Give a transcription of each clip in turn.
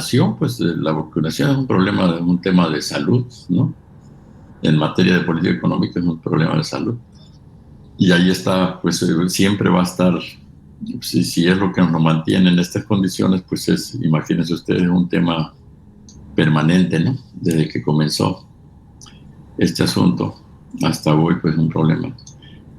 vacunación, pues la vacunación es un tema de salud, ¿no? En materia de política económica es un problema de salud. Y ahí está, pues siempre va a estar, si es lo que nos mantiene en estas condiciones, pues imagínense ustedes, un tema permanente, ¿no? Desde que comenzó este asunto hasta hoy, pues un problema.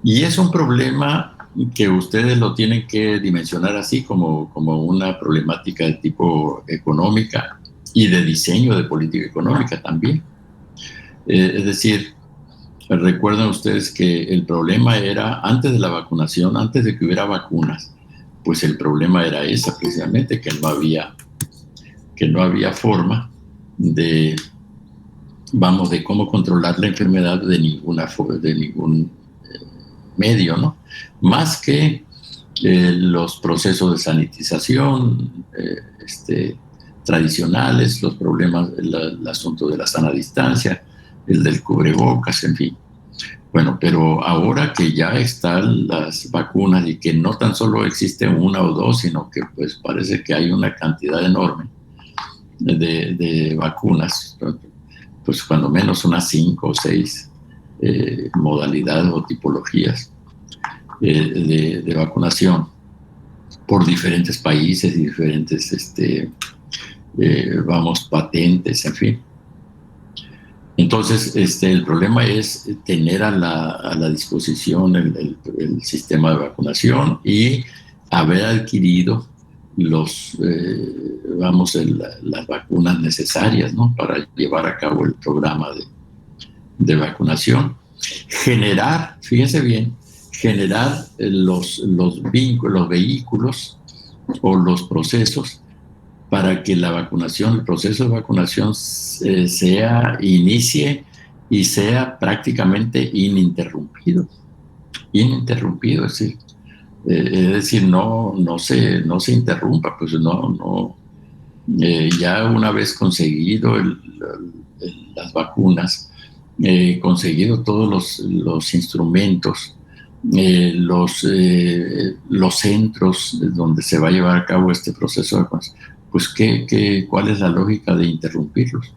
Y es un problema que ustedes lo tienen que dimensionar así como una problemática de tipo económica y de diseño de política económica también. Es decir, recuerden ustedes que el problema era antes de la vacunación, antes de que hubiera vacunas, pues el problema era esa precisamente, que no había forma de, vamos, de cómo controlar la enfermedad de ningún medio, ¿no? Más que los procesos de sanitización tradicionales, los problemas, el asunto de la sana distancia, el del cubrebocas, en fin. Bueno, pero ahora que ya están las vacunas y que no tan solo existe una o dos, sino que pues parece que hay una cantidad enorme de vacunas, pues cuando menos unas 5 o 6 modalidades o tipologías de vacunación por diferentes países y diferentes, vamos, patentes, en fin. Entonces, el problema es tener a la disposición el sistema de vacunación y haber adquirido las vacunas necesarias, ¿no? Para llevar a cabo el programa de vacunación. Generar, fíjense bien, generar los vehículos o los procesos para que la vacunación, el proceso de vacunación inicie y sea prácticamente ininterrumpido, es decir, no se interrumpa, pues ya una vez conseguido las vacunas, conseguido todos los instrumentos, los centros donde se va a llevar a cabo este proceso de vacunación, pues ¿cuál es la lógica de interrumpirlos?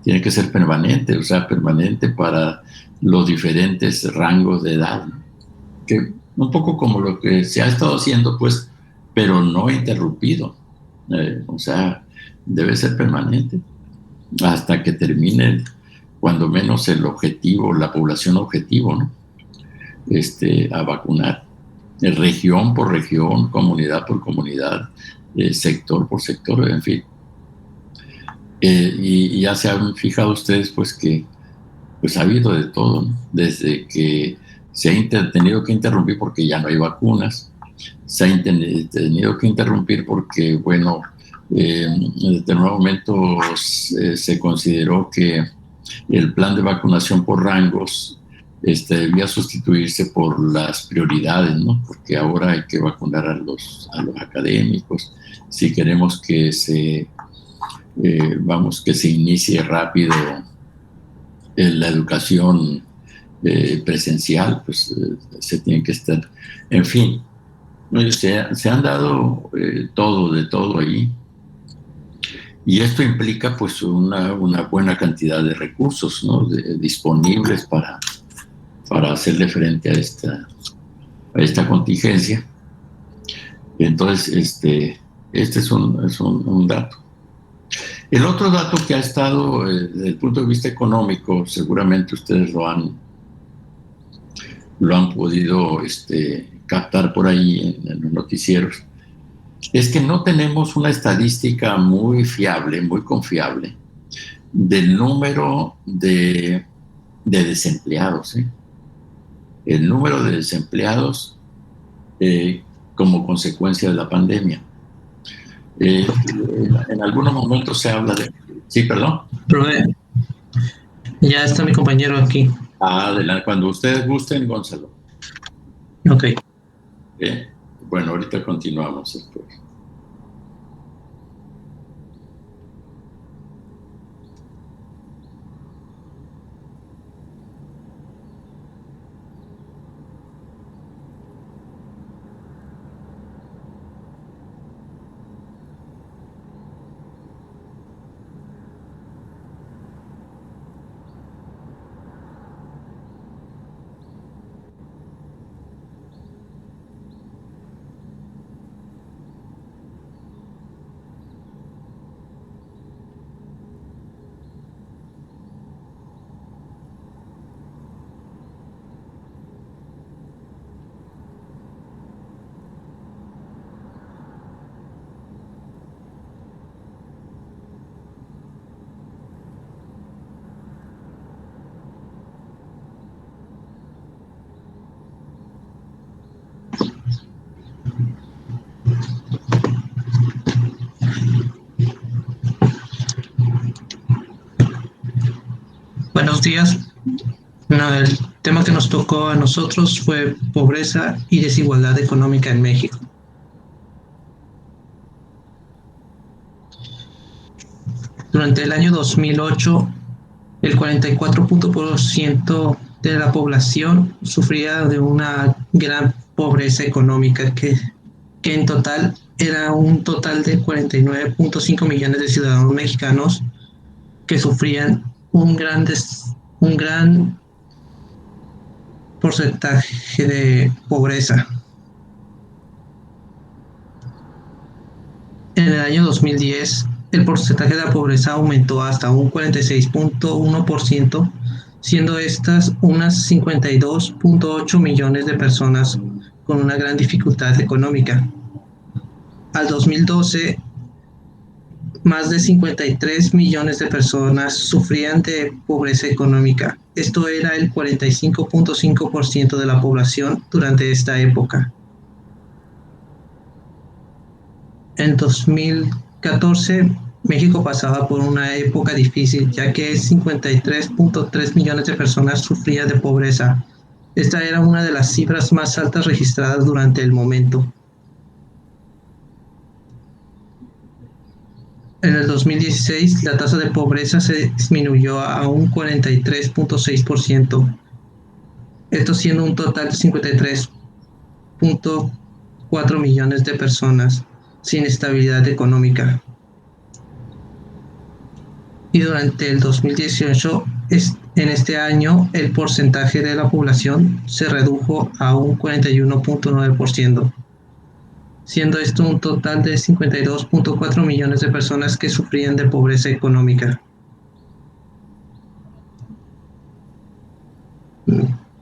Tiene que ser permanente, o sea, permanente para los diferentes rangos de edad, ¿no? Que un poco como lo que se ha estado haciendo, pues, pero no interrumpido. O sea, debe ser permanente hasta que termine, cuando menos el objetivo, la población objetivo, ¿no? A vacunar, región por región, comunidad por comunidad, sector por sector, en fin. Y ya se han fijado ustedes, pues, que pues ha habido de todo, ¿no? Desde que se ha tenido que interrumpir porque ya no hay vacunas, se ha tenido que interrumpir porque, bueno, en determinado momento se consideró que el plan de vacunación por rangos debía sustituirse por las prioridades, ¿no? Porque ahora hay que vacunar a los académicos si queremos que se inicie rápido la educación presencial, pues se tiene que estar, en fin, se han dado de todo ahí, y esto implica pues una buena cantidad de recursos, ¿no? Disponibles para hacerle frente a esta contingencia. Entonces, este es un dato. El otro dato que ha estado, desde el punto de vista económico, seguramente ustedes lo han podido captar por ahí en los noticieros, es que no tenemos una estadística muy fiable, muy confiable, del número de desempleados, ¿eh? El número de desempleados como consecuencia de la pandemia. En algunos momentos se habla de... Sí, perdón. Profe, ya está mi compañero aquí. Adelante, cuando ustedes gusten, Gonzalo. Ok. Bueno, ahorita continuamos después. buenos días. No, el tema que nos tocó a nosotros fue pobreza y desigualdad económica en México. Durante el año 2008, el 44% de la población sufría de una gran pobreza económica que en total era un total de 49.5 millones de ciudadanos mexicanos que sufrían un gran porcentaje de pobreza. En el año 2010, el porcentaje de la pobreza aumentó hasta un 46.1%, siendo estas unas 52.8 millones de personas con una gran dificultad económica. Al 2012, más de 53 millones de personas sufrían de pobreza económica. Esto era el 45.5% de la población durante esta época. En 2014, México pasaba por una época difícil, ya que 53.3 millones de personas sufrían de pobreza. Esta era una de las cifras más altas registradas durante el momento. En el 2016, la tasa de pobreza se disminuyó a un 43.6%, esto siendo un total de 53.4 millones de personas sin estabilidad económica. Y durante el 2018, en este año, el porcentaje de la población se redujo a un 41.9%, siendo esto un total de 52.4 millones de personas que sufrían de pobreza económica.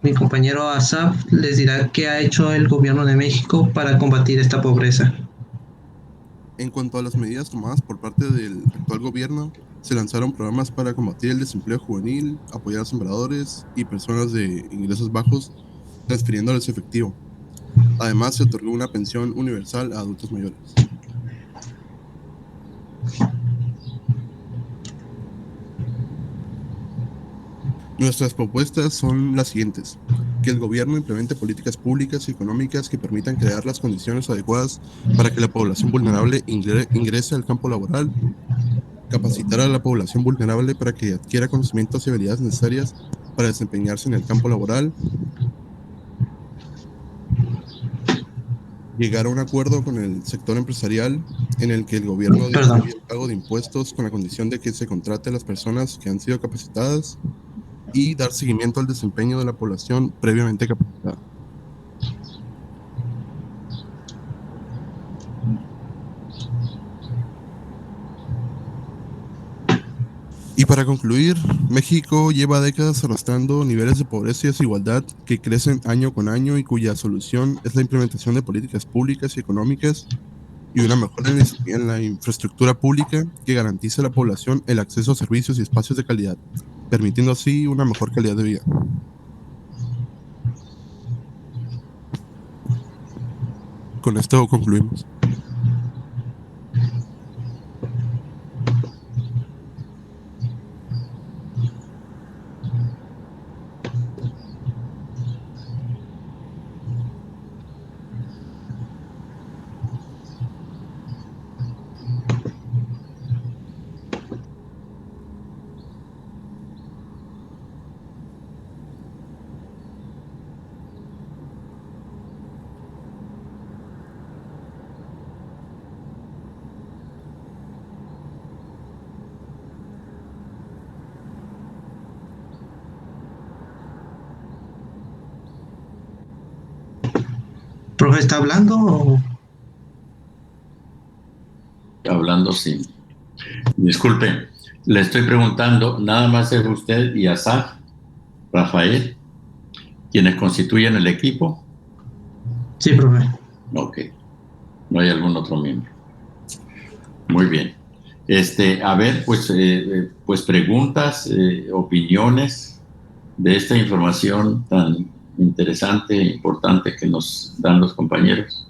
Mi compañero Asaf les dirá qué ha hecho el gobierno de México para combatir esta pobreza. En cuanto a las medidas tomadas por parte del actual gobierno, se lanzaron programas para combatir el desempleo juvenil, apoyar a sembradores y personas de ingresos bajos, transfiriéndoles efectivo. Además, se otorgó una pensión universal a adultos mayores. Nuestras propuestas son las siguientes: que el gobierno implemente políticas públicas y económicas que permitan crear las condiciones adecuadas para que la población vulnerable ingrese al campo laboral, capacitar a la población vulnerable para que adquiera conocimientos y habilidades necesarias para desempeñarse en el campo laboral, llegar a un acuerdo con el sector empresarial en el que el gobierno Perdón. distribuya el pago de impuestos con la condición de que se contrate a las personas que han sido capacitadas y dar seguimiento al desempeño de la población previamente capacitada. Y para concluir, México lleva décadas arrastrando niveles de pobreza y desigualdad que crecen año con año y cuya solución es la implementación de políticas públicas y económicas y una mejora en la infraestructura pública que garantice a la población el acceso a servicios y espacios de calidad, permitiendo así una mejor calidad de vida. Con esto concluimos. ¿Profe está hablando o...? Hablando sin... Disculpe, le estoy preguntando, nada más es usted y Asaf, Rafael, quienes constituyen el equipo. Sí, profe. Ok, no hay algún otro miembro. Muy bien. A ver, pues preguntas, opiniones de esta información tan interesante e importante que nos dan los compañeros.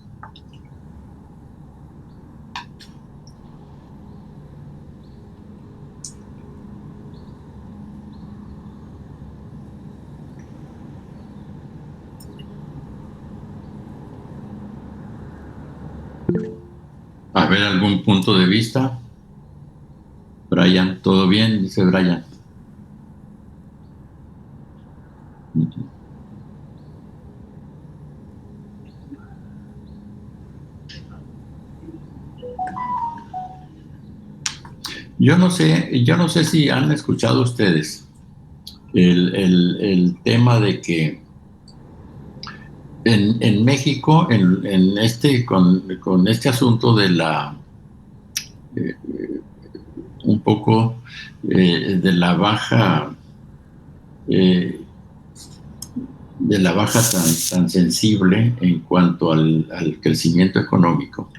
A ver, algún punto de vista. Brian, ¿todo bien? Dice Brian. Yo no sé si han escuchado ustedes el tema de que en México, con este asunto de eh, un poco de la baja tan sensible en cuanto al crecimiento económico.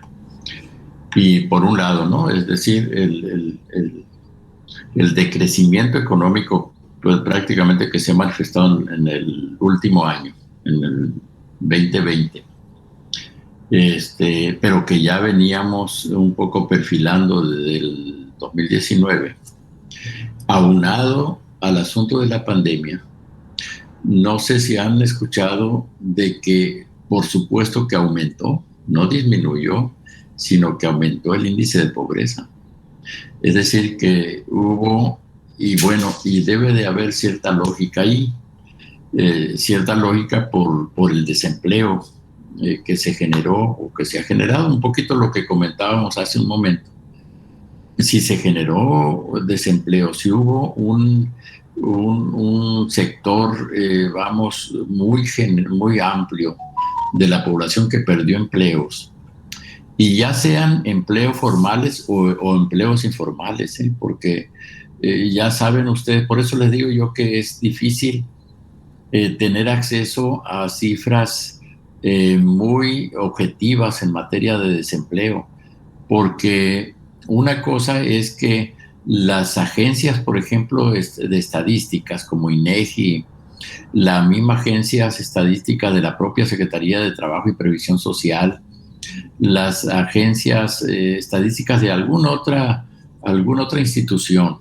Y por un lado, ¿no? Es decir, el decrecimiento económico pues, prácticamente que se ha manifestado en el último año, en el 2020. Pero que ya veníamos un poco perfilando desde el 2019, aunado al asunto de la pandemia. No sé si han escuchado de que, por supuesto que aumentó, no disminuyó, sino que aumentó el índice de pobreza. Es decir, que hubo, y bueno, y debe de haber cierta lógica ahí, cierta lógica por el desempleo que se generó o que se ha generado, un poquito lo que comentábamos hace un momento. Si se generó desempleo, si hubo un sector, vamos, muy amplio de la población que perdió empleos, y ya sean empleos formales o empleos informales, porque ya saben ustedes, por eso les digo yo que es difícil tener acceso a cifras muy objetivas en materia de desempleo, porque una cosa es que las agencias, por ejemplo, de estadísticas como INEGI, la misma agencias estadísticas de la propia Secretaría de Trabajo y Previsión Social, las agencias estadísticas de alguna otra institución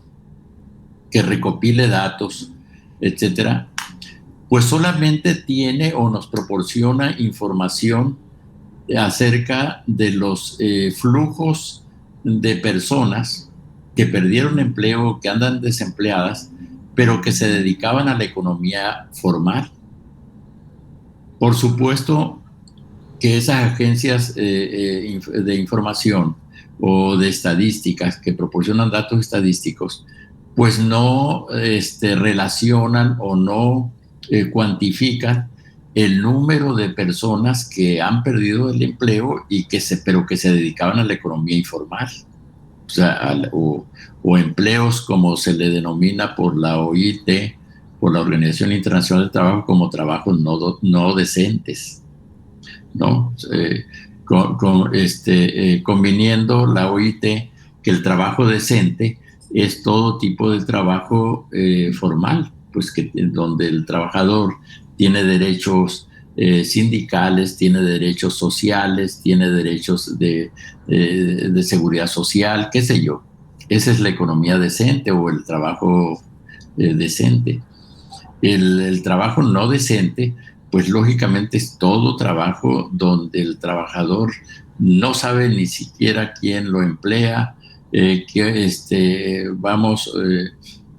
que recopile datos, etcétera, pues solamente tiene o nos proporciona información acerca de los flujos de personas que perdieron empleo, que andan desempleadas, pero que se dedicaban a la economía formal. Por supuesto que esas agencias de información o de estadísticas que proporcionan datos estadísticos, pues no relacionan o no cuantifican el número de personas que han perdido el empleo pero que se dedicaban a la economía informal, o sea, o empleos como se le denomina por la OIT, por la Organización Internacional del Trabajo, como trabajos no decentes, ¿no? Conviniendo la OIT que el trabajo decente es todo tipo de trabajo formal, pues donde el trabajador tiene derechos sindicales, tiene derechos sociales, tiene derechos de seguridad social, qué sé yo. Esa es la economía decente o el trabajo decente. El trabajo no decente, pues lógicamente es todo trabajo donde el trabajador no sabe ni siquiera quién lo emplea,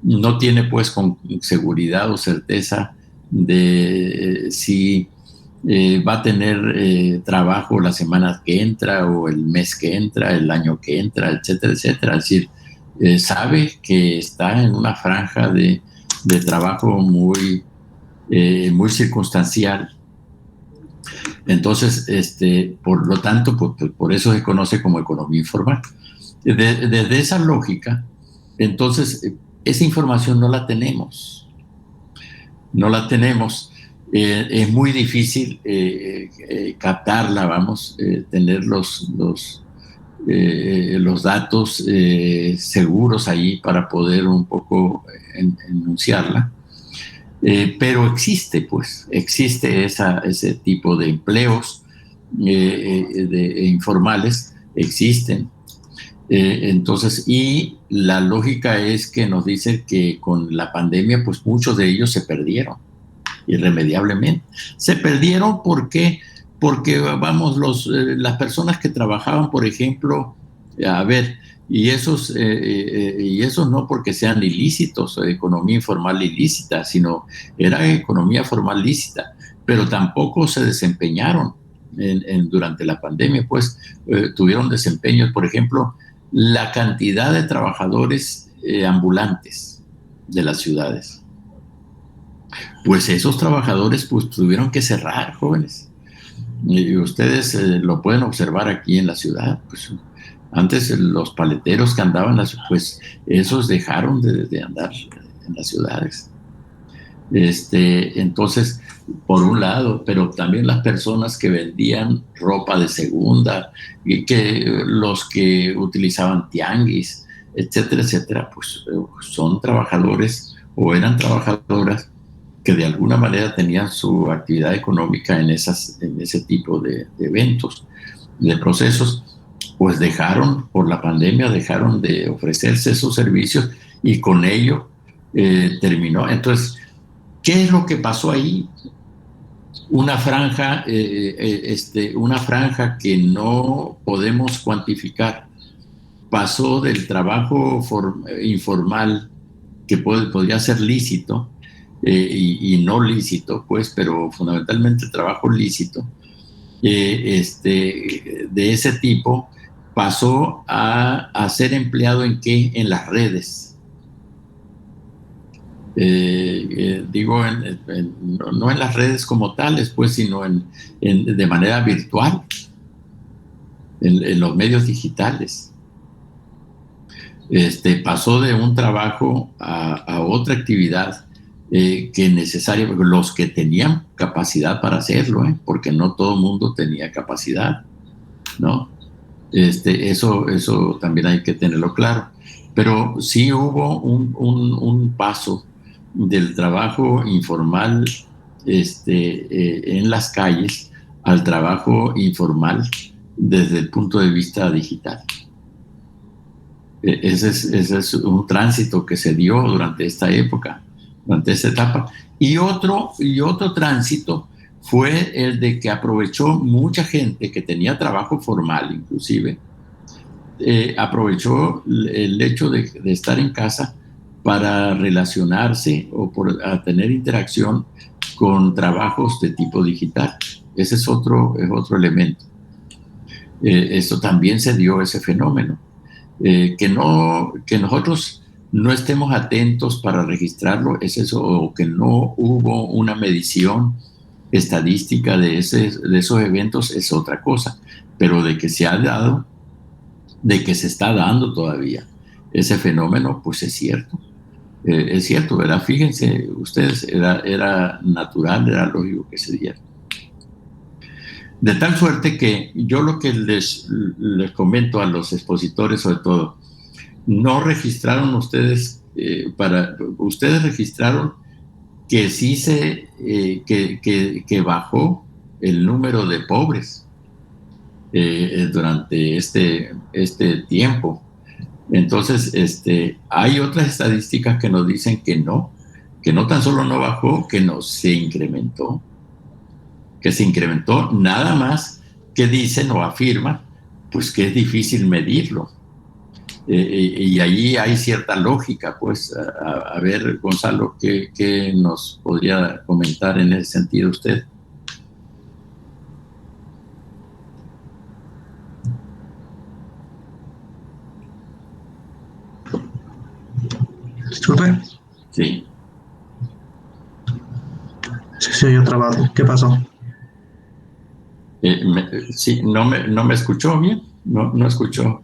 no tiene pues con seguridad o certeza de si va a tener trabajo la semana que entra o el mes que entra, el año que entra, etcétera, etcétera. Es decir, sabe que está en una franja de trabajo muy circunstancial. Entonces, por lo tanto, por eso se conoce como economía informal. Desde esa lógica, entonces, esa información no la tenemos. No la tenemos. Es muy difícil captarla, tener los datos seguros ahí para poder un poco enunciarla. Pero existe ese tipo de empleos informales, existen. Entonces, y la lógica es que nos dice que con la pandemia, pues muchos de ellos se perdieron irremediablemente. Se perdieron, ¿por qué? porque vamos, las personas que trabajaban, por ejemplo, a ver, y esos no porque sean ilícitos, economía informal ilícita, sino era economía formal lícita, pero tampoco se desempeñaron durante la pandemia, pues tuvieron desempeños, por ejemplo, la cantidad de trabajadores ambulantes de las ciudades. Pues esos trabajadores pues tuvieron que cerrar, jóvenes. Y ustedes lo pueden observar aquí en la ciudad. Pues, antes los paleteros que andaban, pues esos dejaron de andar en las ciudades. Entonces, por un lado, pero también las personas que vendían ropa de segunda, y que los que utilizaban tianguis, etcétera, etcétera, pues son trabajadores o eran trabajadoras que de alguna manera tenían su actividad económica en ese tipo de eventos, de procesos, pues por la pandemia, dejaron de ofrecerse esos servicios y con ello terminó. Entonces, ¿qué es lo que pasó ahí? Una franja que no podemos cuantificar. Pasó del trabajo informal, que podría ser lícito, y no lícito, pues, pero fundamentalmente trabajo lícito, de ese tipo, pasó a ser empleado ¿en qué? En las redes. Digo, no en las redes como tales, pues, sino de manera virtual, en los medios digitales. Pasó de un trabajo a otra actividad que necesaria, los que tenían capacidad para hacerlo, porque no todo el mundo tenía capacidad, ¿no? Eso también hay que tenerlo claro. Pero sí hubo un paso del trabajo informal en las calles al trabajo informal desde el punto de vista digital. Ese es un tránsito que se dio durante esta época, durante esta etapa. Y otro tránsito fue el de que aprovechó mucha gente que tenía trabajo formal, inclusive, aprovechó el hecho de estar en casa para relacionarse o a tener interacción con trabajos de tipo digital. Ese es otro elemento. Esto también se dio, ese fenómeno. Que nosotros no estemos atentos para registrarlo, es eso, o que no hubo una medición estadística de esos eventos, es otra cosa, pero de que se ha dado, de que se está dando todavía ese fenómeno, pues es cierto, ¿verdad? Fíjense ustedes, era natural, era lógico que se diera. De tal suerte que yo lo que les comento a los expositores, sobre todo, no registraron ustedes, ustedes registraron que sí que bajó el número de pobres durante este tiempo. Entonces, hay otras estadísticas que nos dicen que no tan solo no bajó, que no se incrementó. Que se incrementó, nada más que dicen o afirman, pues que es difícil medirlo. Y allí hay cierta lógica, pues, a ver, Gonzalo, ¿qué nos podría comentar en ese sentido usted? Disculpe. Sí. Se oyó trabado. ¿Qué pasó? Sí, no me escuchó bien, no escuchó.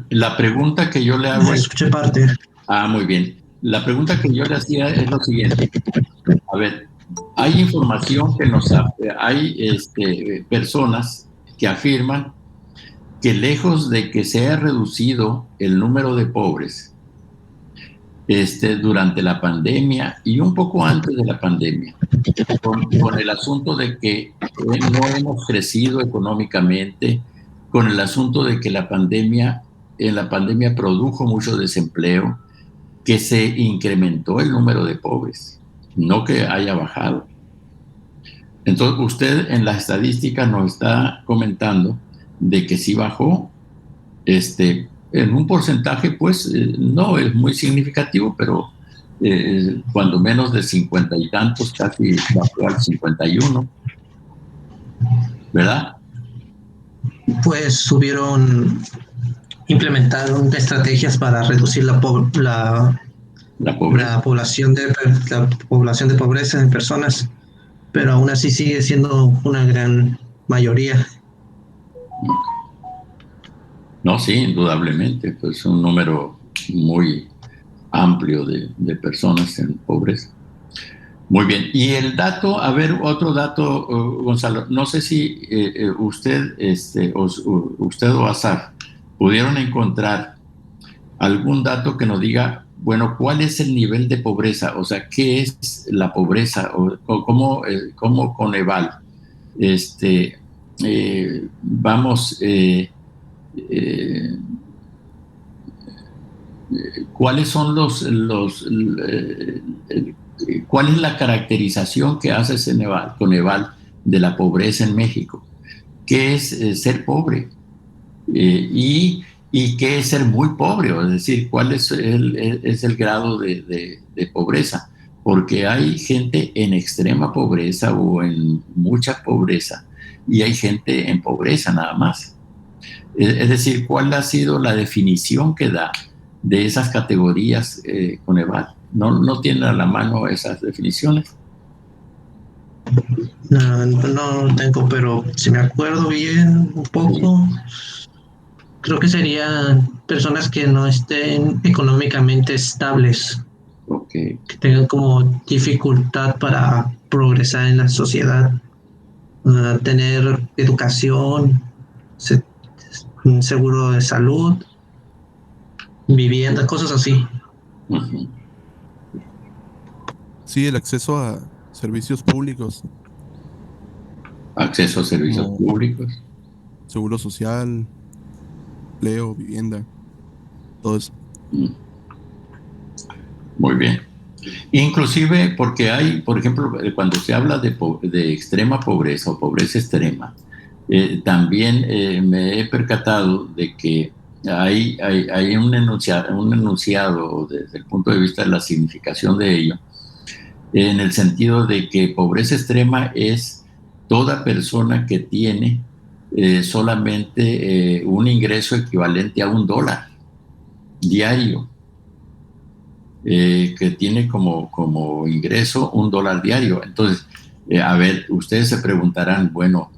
La pregunta que yo le hago es... Escuché parte. Muy bien. La pregunta que yo le hacía es lo siguiente. A ver, hay información que hay personas que afirman que lejos de que se haya reducido el número de pobres durante la pandemia y un poco antes de la pandemia, con el asunto de que no hemos crecido económicamente, con el asunto de que en la pandemia produjo mucho desempleo, que se incrementó el número de pobres, no que haya bajado. Entonces, usted en la estadística nos está comentando de que sí bajó, en un porcentaje, pues no es muy significativo, pero cuando menos de 50 y tantos, casi bajó al 51, ¿verdad? Pues implementaron estrategias para reducir La pobreza. la población de pobreza en personas, pero aún así sigue siendo una gran mayoría. No, sí, indudablemente, pues un número muy amplio de personas en pobreza. Muy bien, y el dato, a ver, otro dato, Gonzalo, no sé si usted, usted o Asaf pudieron encontrar algún dato que nos diga, bueno, ¿cuál es el nivel de pobreza? O sea, ¿qué es la pobreza? O cómo Coneval, vamos, ¿cuáles son cuál es la caracterización que hace Coneval de la pobreza en México? ¿Qué es ser pobre? Y qué es ser muy pobre, es decir, cuál es el grado de pobreza, porque hay gente en extrema pobreza o en mucha pobreza y hay gente en pobreza nada más. Es decir, ¿cuál ha sido la definición que da de esas categorías Coneval? ¿No tiene a la mano esas definiciones? No tengo, pero si me acuerdo bien un poco, creo que serían personas que no estén económicamente estables, Okay. que tengan como dificultad para progresar en la sociedad, tener educación, un seguro de salud, vivienda, cosas así. Uh-huh. Sí, el acceso a servicios públicos, Acceso a servicios como públicos. seguro social, empleo, vivienda, todo eso. Muy bien. Inclusive porque hay, por ejemplo, cuando se habla de extrema pobreza o pobreza extrema, también me he percatado de que hay un enunciado desde el punto de vista de la significación de ello, en el sentido de que pobreza extrema es toda persona que tiene solamente un ingreso equivalente a $1 diario. Que tiene como ingreso $1 diario. Entonces, a ver, ustedes se preguntarán, bueno,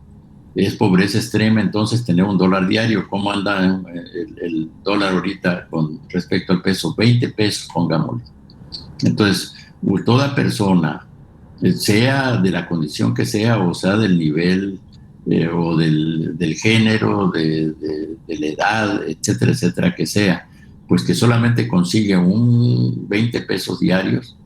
es pobreza extrema, entonces tener $1 diario, ¿cómo anda el dólar ahorita con respecto al peso? 20 pesos, pongámosle. Entonces, toda persona, sea de la condición que sea, o sea del nivel o del género, de la edad, etcétera, etcétera, que sea, pues que solamente consigue 20 pesos diarios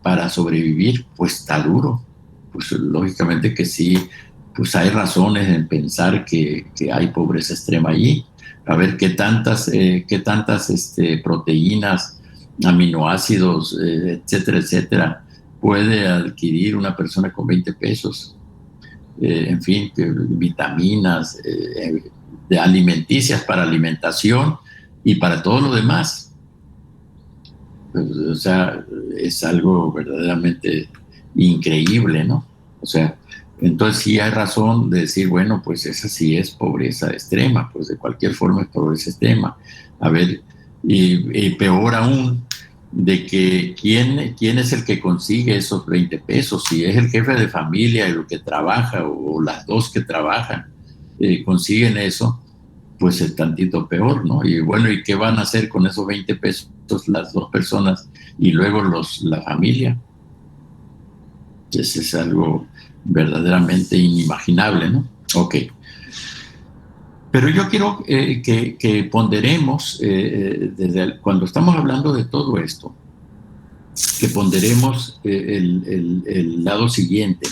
para sobrevivir, pues está duro. Pues lógicamente que sí, pues hay razones en pensar que hay pobreza extrema allí. A ver qué tantas proteínas, aminoácidos, etcétera, etcétera, puede adquirir una persona con 20 pesos. En fin, vitaminas, de alimenticias para alimentación y para todo lo demás. Pues, o sea, es algo verdaderamente increíble, ¿no? O sea, entonces sí hay razón de decir, bueno, pues esa sí es pobreza extrema, pues de cualquier forma es pobreza extrema. A ver, y peor aún, de que quién es el que consigue esos 20 pesos, si es el jefe de familia, el que trabaja o las dos que trabajan, consiguen eso, pues es tantito peor, ¿no? Y bueno, ¿y qué van a hacer con esos 20 pesos las dos personas y luego la familia? Eso es algo verdaderamente inimaginable, ¿no? Ok. Pero yo quiero que ponderemos, cuando estamos hablando de todo esto, que ponderemos el lado siguiente.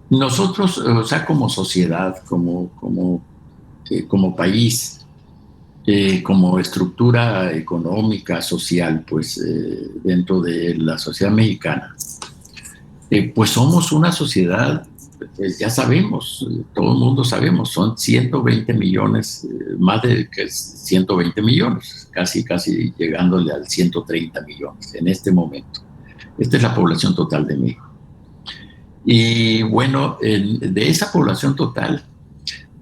Nosotros, o sea, como sociedad, como país, como estructura económica, social, pues dentro de la sociedad mexicana, Pues somos una sociedad, pues ya sabemos, todo el mundo sabemos, son 120 millones, más de 120 millones, casi llegándole al 130 millones en este momento. Esta es la población total de México. Y bueno, de esa población total,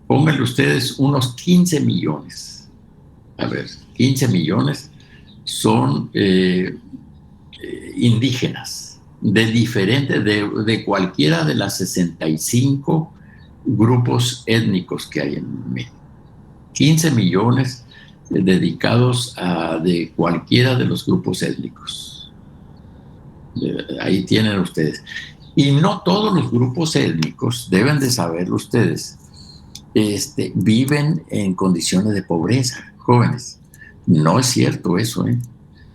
pónganle ustedes unos 15 millones. A ver, 15 millones son indígenas, de cualquiera de las 65 grupos étnicos que hay en México. 15 millones dedicados de cualquiera de los grupos étnicos. Ahí tienen ustedes. Y no todos los grupos étnicos, deben de saberlo ustedes, viven en condiciones de pobreza, jóvenes. No es cierto eso, ¿eh?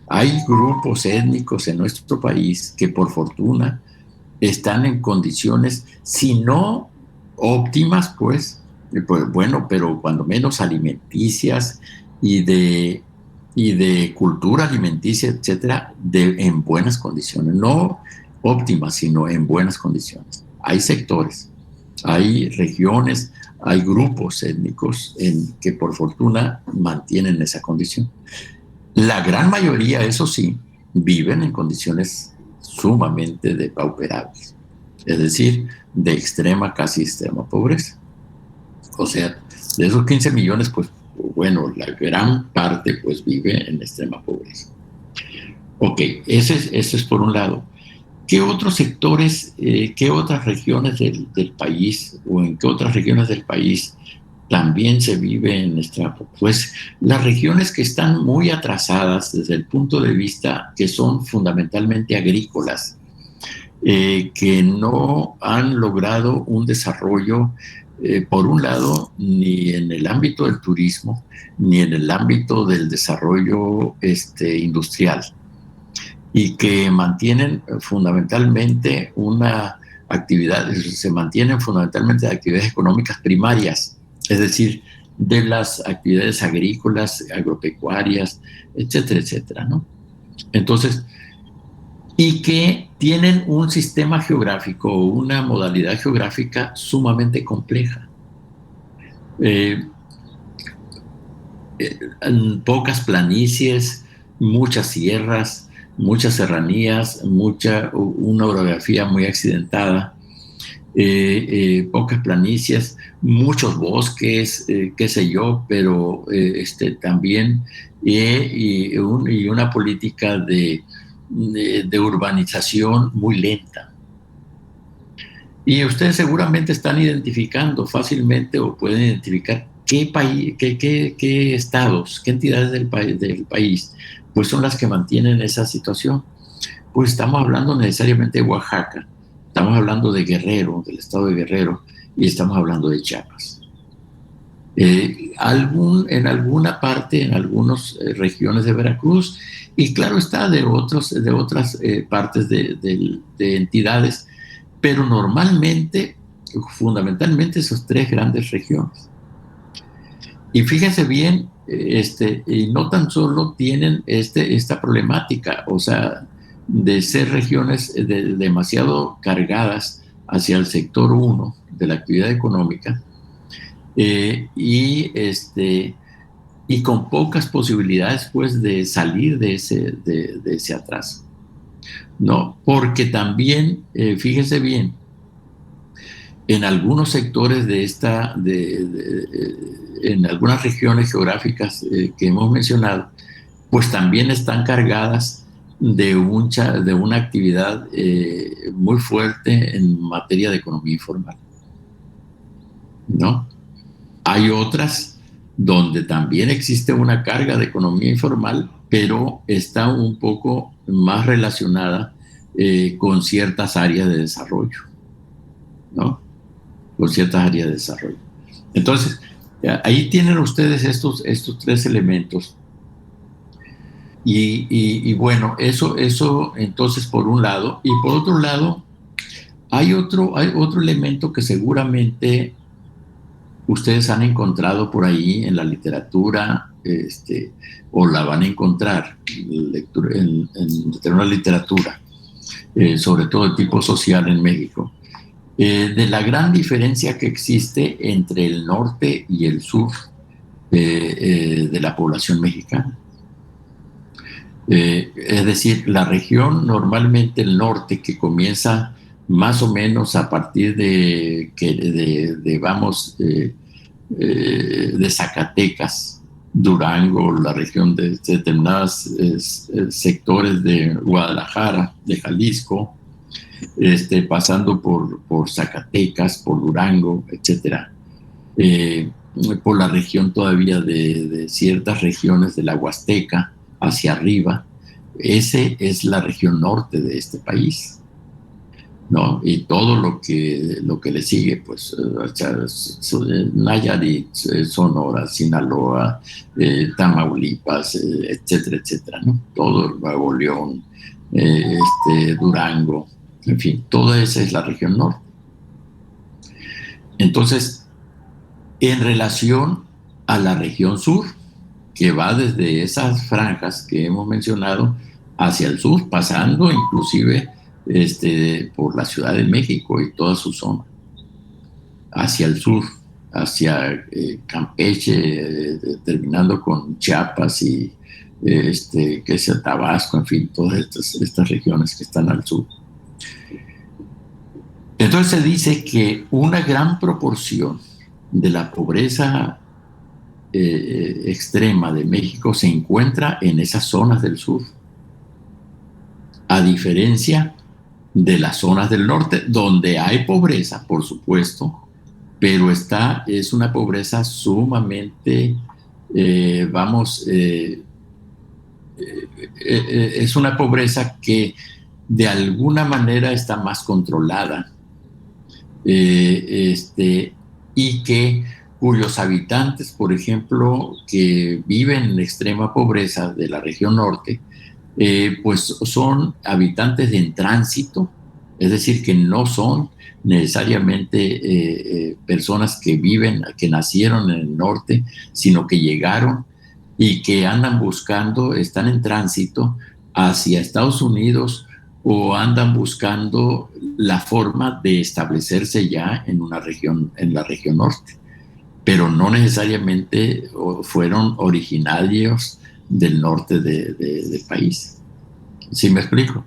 Hay grupos étnicos en nuestro país que por fortuna están en condiciones, si no óptimas, pues bueno, pero cuando menos alimenticias y de cultura alimenticia, etcétera, en buenas condiciones, no óptimas, sino en buenas condiciones. Hay sectores, hay regiones, hay grupos étnicos que por fortuna mantienen esa condición. La gran mayoría, eso sí, viven en condiciones sumamente depauperables, es decir, de extrema, casi extrema pobreza. O sea, de esos 15 millones, pues bueno, la gran parte pues vive en extrema pobreza. Ok, ese es por un lado. ¿Qué otros sectores, qué otras regiones del país o en qué otras regiones del país también se vive en extremo? Pues las regiones que están muy atrasadas desde el punto de vista que son fundamentalmente agrícolas, que no han logrado un desarrollo, por un lado, ni en el ámbito del turismo, ni en el ámbito del desarrollo industrial, y que mantienen fundamentalmente se mantienen fundamentalmente de actividades económicas primarias, es decir, de las actividades agrícolas, agropecuarias, etcétera, etcétera, ¿no? Entonces, y que tienen un sistema geográfico o una modalidad geográfica sumamente compleja. Pocas planicies, muchas sierras, muchas serranías, una orografía muy accidentada, pocas planicies, muchos bosques, qué sé yo, pero también y una política de urbanización muy lenta. Y ustedes seguramente están identificando fácilmente o pueden identificar qué estados, qué entidades del país pues son las que mantienen esa situación. Pues estamos hablando necesariamente de Oaxaca, estamos hablando de Guerrero, del estado de Guerrero, y estamos hablando de Chiapas. En alguna parte, en algunas regiones de Veracruz, y claro está, de otras partes de entidades, pero normalmente, fundamentalmente, esas tres grandes regiones. Y fíjense bien, y no tan solo tienen esta problemática, o sea, de ser regiones demasiado cargadas hacia el sector 1 de la actividad económica, y con pocas posibilidades pues de salir de ese atraso, ¿no? Porque también, fíjense bien, en algunos sectores en algunas regiones geográficas que hemos mencionado, pues también están cargadas de una actividad muy fuerte en materia de economía informal, ¿no? Hay otras donde también existe una carga de economía informal, pero está un poco más relacionada con ciertas áreas de desarrollo, ¿no? Con ciertas áreas de desarrollo. Entonces, ahí tienen ustedes estos tres elementos. Y bueno, eso entonces por un lado. Y por otro lado, hay otro elemento que seguramente ustedes han encontrado por ahí en la literatura, o la van a encontrar en la literatura, sobre todo de tipo social en México, de la gran diferencia que existe entre el norte y el sur de la población mexicana. Es decir, la región, normalmente el norte, que comienza más o menos a partir de Zacatecas, Durango, la región de determinados sectores de Guadalajara, de Jalisco, pasando por Zacatecas, por Durango, etcétera, por la región todavía de ciertas regiones de la Huasteca hacia arriba. Ese es la región norte de este país, ¿no? Y todo lo que le sigue, pues Nayarit, Sonora, Sinaloa, Tamaulipas, etcétera, etcétera, ¿no? Todo Nuevo León, Durango, en fin, toda esa es la región norte. Entonces, en relación a la región sur, que va desde esas franjas que hemos mencionado hacia el sur, pasando inclusive por la Ciudad de México y toda su zona, hacia el sur, hacia Campeche, terminando con Chiapas y que sea Tabasco, en fin, todas estas regiones que están al sur. Entonces se dice que una gran proporción de la pobreza extrema de México se encuentra en esas zonas del sur, a diferencia de las zonas del norte, donde hay pobreza, por supuesto, pero es una pobreza sumamente, es una pobreza que de alguna manera está más controlada, y cuyos habitantes, por ejemplo, que viven en extrema pobreza de la región norte, pues son habitantes en tránsito, es decir, que no son necesariamente personas que nacieron en el norte, sino que llegaron y que andan buscando, están en tránsito hacia Estados Unidos o andan buscando la forma de establecerse ya en la región norte, pero no necesariamente fueron originarios del norte del país. ¿Sí me explico?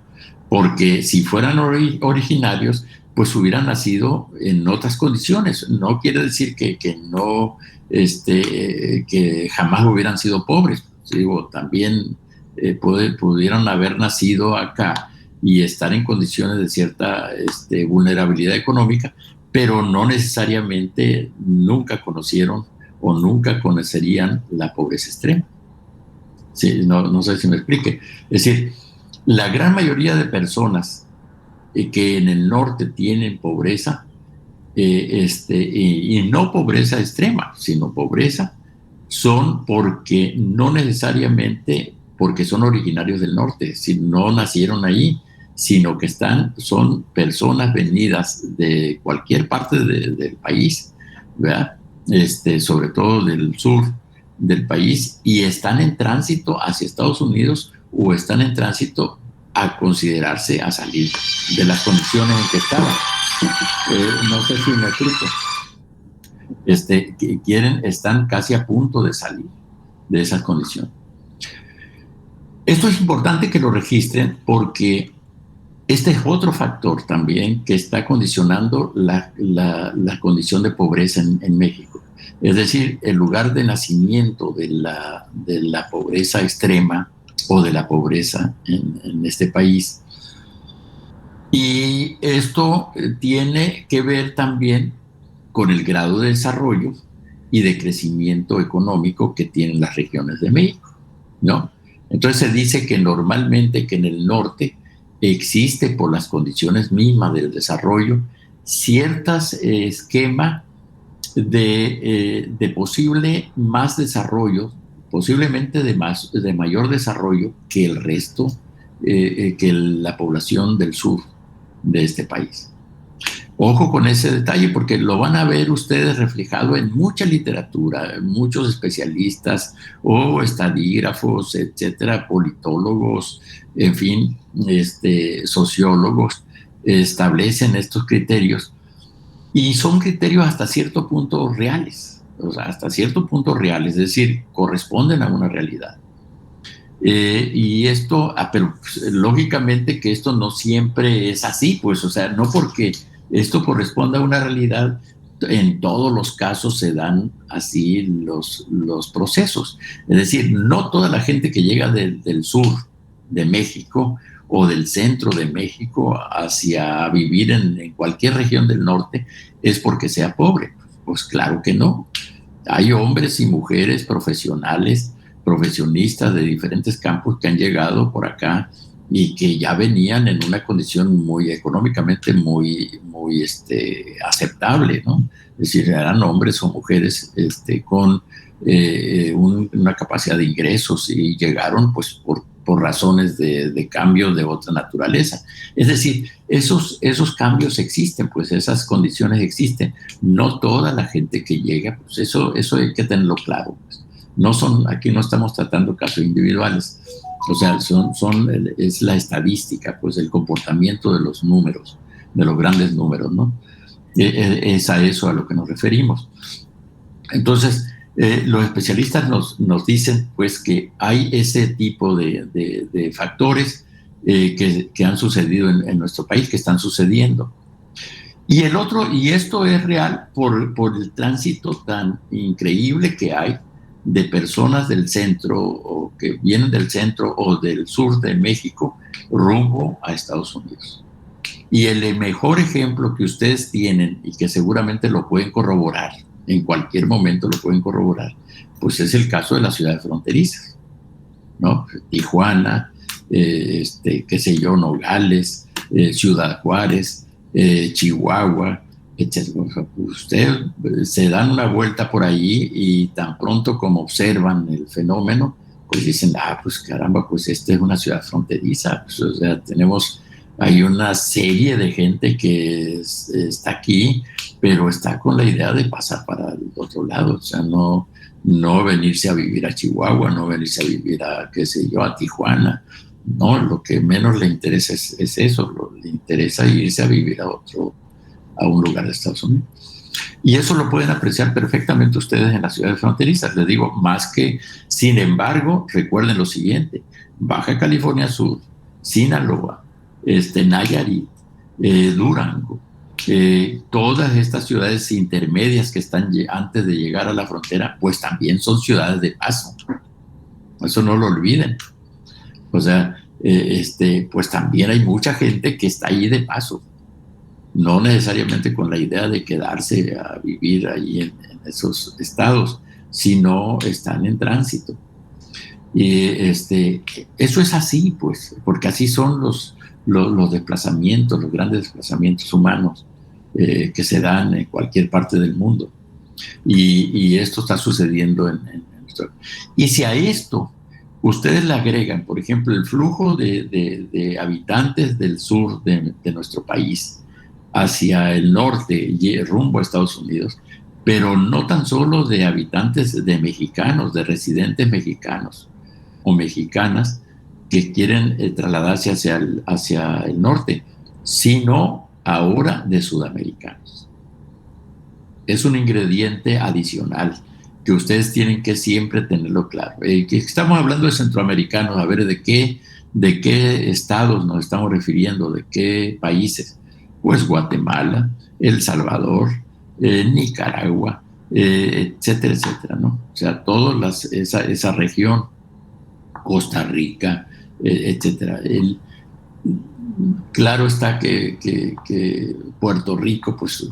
Porque si fueran originarios, pues hubieran nacido en otras condiciones. No quiere decir que que jamás hubieran sido pobres. Digo, también pudieron haber nacido acá y estar en condiciones de cierta vulnerabilidad económica, pero no necesariamente nunca conocieron o nunca conocerían la pobreza extrema. Sí, no sé si me explique. Es decir, la gran mayoría de personas que en el norte tienen pobreza, y no pobreza extrema, sino pobreza, son porque no necesariamente porque son originarios del norte, si no nacieron ahí, sino que son personas venidas de cualquier parte del país, ¿verdad? Sobre todo del sur del país, y están en tránsito hacia Estados Unidos o están en tránsito a considerarse a salir de las condiciones en que estaban. No sé si me explico. Están casi a punto de salir de esas condiciones. Esto es importante que lo registren porque este es otro factor también que está condicionando la condición de pobreza en México. Es decir, el lugar de nacimiento de la pobreza extrema o de la pobreza en este país. Y esto tiene que ver también con el grado de desarrollo y de crecimiento económico que tienen las regiones de México, ¿no? Entonces se dice que normalmente que en el norte existe, por las condiciones mismas del desarrollo, ciertas esquema de posible más desarrollo, posiblemente de mayor desarrollo que el resto, que la población del sur de este país. Ojo con ese detalle, porque lo van a ver ustedes reflejado en mucha literatura, muchos especialistas o estadígrafos, etcétera, politólogos, en fin, sociólogos, establecen estos criterios y son criterios hasta cierto punto reales, o sea, hasta cierto punto reales, es decir, corresponden a una realidad. Y esto, pero pues, lógicamente que esto no siempre es así, pues, o sea, no porque esto corresponde a una realidad, en todos los casos se dan así los procesos. Es decir, no toda la gente que llega del sur de México o del centro de México hacia vivir en cualquier región del norte es porque sea pobre. Pues claro que no. Hay hombres y mujeres profesionales, profesionistas de diferentes campos que han llegado por acá y que ya venían en una condición muy económicamente muy aceptable, ¿no? Es decir, eran hombres o mujeres con una capacidad de ingresos y llegaron pues por razones de cambio de otra naturaleza. Es decir, esos cambios existen, pues esas condiciones existen. No toda la gente que llega, pues eso hay que tenerlo claro. Pues. Aquí no estamos tratando casos individuales. O sea, es la estadística, pues el comportamiento de los números, de los grandes números, ¿no? Es a eso a lo que nos referimos. Entonces, los especialistas nos dicen, pues, que hay ese tipo de factores que han sucedido en nuestro país, que están sucediendo. Y esto es real por el tránsito tan increíble que hay de personas del centro o que vienen del centro o del sur de México rumbo a Estados Unidos. Y el mejor ejemplo que ustedes tienen y que seguramente lo pueden corroborar, en cualquier momento lo pueden corroborar, pues es el caso de las ciudades fronterizas, ¿no? Tijuana, qué sé yo, Nogales, Ciudad Juárez, Chihuahua, etc. Ustedes se dan una vuelta por allí y tan pronto como observan el fenómeno, pues dicen, pues caramba, pues esta es una ciudad fronteriza. Pues, o sea, hay una serie de gente que está aquí, pero está con la idea de pasar para el otro lado. O sea, no venirse a vivir a Chihuahua, no venirse a vivir a, qué sé yo, a Tijuana. No, lo que menos le interesa es eso, le interesa irse a vivir a un lugar de Estados Unidos. Y eso lo pueden apreciar perfectamente ustedes en las ciudades fronterizas. Les digo, más que, sin embargo, recuerden lo siguiente: Baja California Sur, Sinaloa, Nayarit, Durango, todas estas ciudades intermedias que están antes de llegar a la frontera, pues también son ciudades de paso. Eso no lo olviden. O sea, pues también hay mucha gente que está ahí de paso. No necesariamente con la idea de quedarse a vivir ahí en esos estados, sino están en tránsito. Y eso es así, pues, porque así son los desplazamientos, los grandes desplazamientos humanos que se dan en cualquier parte del mundo. Y esto está sucediendo en nuestro. Y si a esto ustedes le agregan, por ejemplo, el flujo de habitantes del sur de nuestro país hacia el norte, rumbo a Estados Unidos, pero no tan solo de habitantes de mexicanos, de residentes mexicanos o mexicanas que quieren trasladarse hacia el norte, sino ahora de sudamericanos. Es un ingrediente adicional que ustedes tienen que siempre tenerlo claro. Que estamos hablando de centroamericanos, a ver de qué estados nos estamos refiriendo, de qué países. Pues Guatemala, El Salvador, Nicaragua, etcétera, etcétera, ¿no? O sea, toda esa región, Costa Rica, etcétera. Claro está que Puerto Rico, pues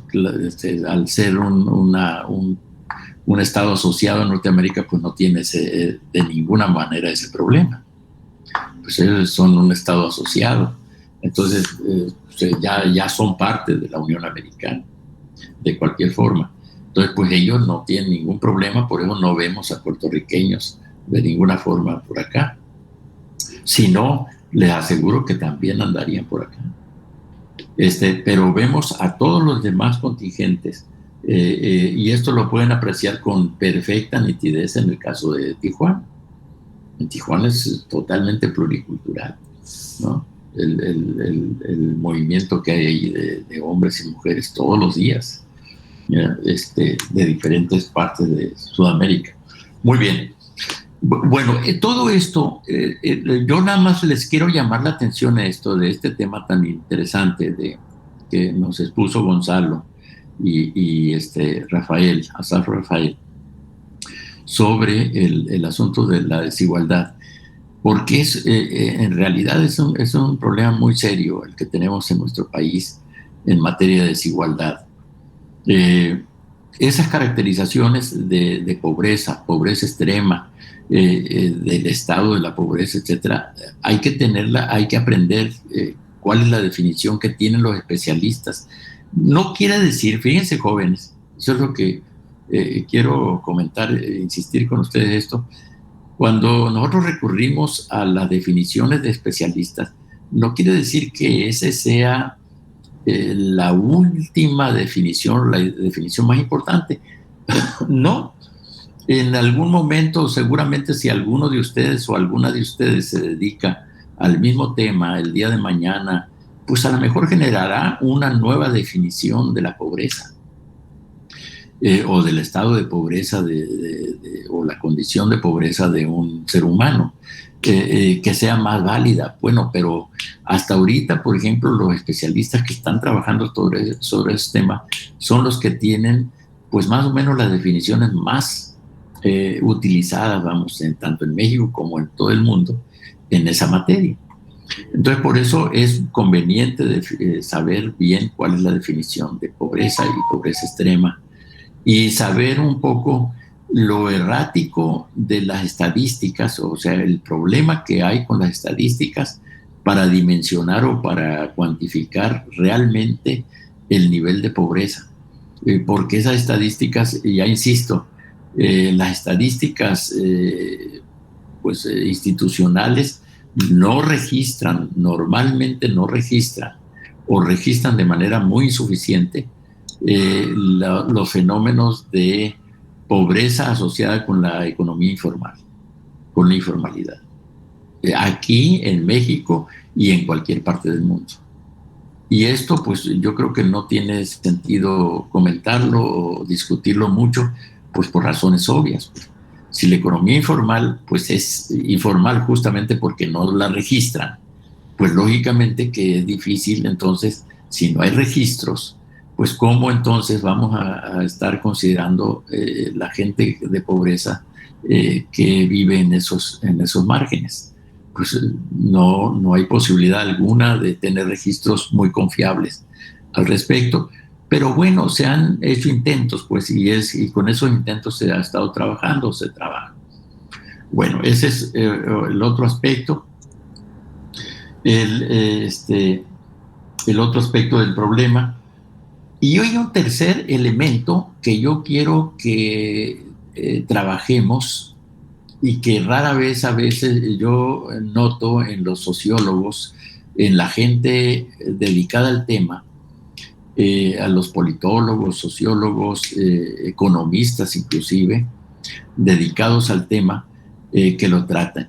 al ser un estado asociado a Norteamérica, pues no tiene de ninguna manera ese problema. Pues ellos son un estado asociado. Entonces, ya son parte de la Unión Americana, de cualquier forma. Entonces, pues ellos no tienen ningún problema, por eso no vemos a puertorriqueños de ninguna forma por acá. Si no, les aseguro que también andarían por acá. Pero vemos a todos los demás contingentes, y esto lo pueden apreciar con perfecta nitidez en el caso de Tijuana. En Tijuana es totalmente pluricultural, ¿no? El movimiento que hay ahí de hombres y mujeres todos los días, de diferentes partes de Sudamérica. Muy bien. Bueno, todo esto, yo nada más les quiero llamar la atención a esto, de este tema tan interesante que nos expuso Gonzalo y Rafael, Asaf Rafael, sobre el asunto de la desigualdad, porque en realidad es un problema muy serio el que tenemos en nuestro país en materia de desigualdad. Esas caracterizaciones de pobreza extrema, del estado de la pobreza, etcétera, hay que tenerla, hay que aprender cuál es la definición que tienen los especialistas. No quiere decir, fíjense jóvenes, eso es lo que quiero comentar, insistir con ustedes esto. Cuando nosotros recurrimos a las definiciones de especialistas, no quiere decir que ese sea la última definición, la definición más importante. No. En algún momento, seguramente, si alguno de ustedes o alguna de ustedes se dedica al mismo tema el día de mañana, pues a lo mejor generará una nueva definición de la pobreza, o del estado de pobreza o la condición de pobreza de un ser humano, que sea más válida. Bueno, pero hasta ahorita, por ejemplo, los especialistas que están trabajando sobre este tema son los que tienen, pues, más o menos las definiciones más utilizadas, vamos, tanto en México como en todo el mundo, en esa materia. Entonces, por eso es conveniente saber bien cuál es la definición de pobreza y pobreza extrema, y saber un poco lo errático de las estadísticas, o sea, el problema que hay con las estadísticas para dimensionar o para cuantificar realmente el nivel de pobreza. Porque esas estadísticas, ya insisto, las estadísticas institucionales normalmente no registran, o registran de manera muy insuficiente, los fenómenos de pobreza asociada con la economía informal, con la informalidad, aquí en México y en cualquier parte del mundo. Y esto, pues, yo creo que no tiene sentido comentarlo o discutirlo mucho, pues por razones obvias. Si la economía informal, pues es informal justamente porque no la registran, pues lógicamente que es difícil. Entonces, si no hay registros, pues cómo entonces vamos a estar considerando la gente de pobreza que vive en esos márgenes. Pues no hay posibilidad alguna de tener registros muy confiables al respecto. Pero bueno, se han hecho intentos, pues, y con esos intentos se ha estado trabajando, se trabaja. Bueno, ese es el otro aspecto. El otro aspecto del problema. Y hoy un tercer elemento que yo quiero que trabajemos, y que rara vez, a veces yo noto en los sociólogos, en la gente dedicada al tema, a los politólogos, sociólogos, economistas inclusive, dedicados al tema, que lo tratan.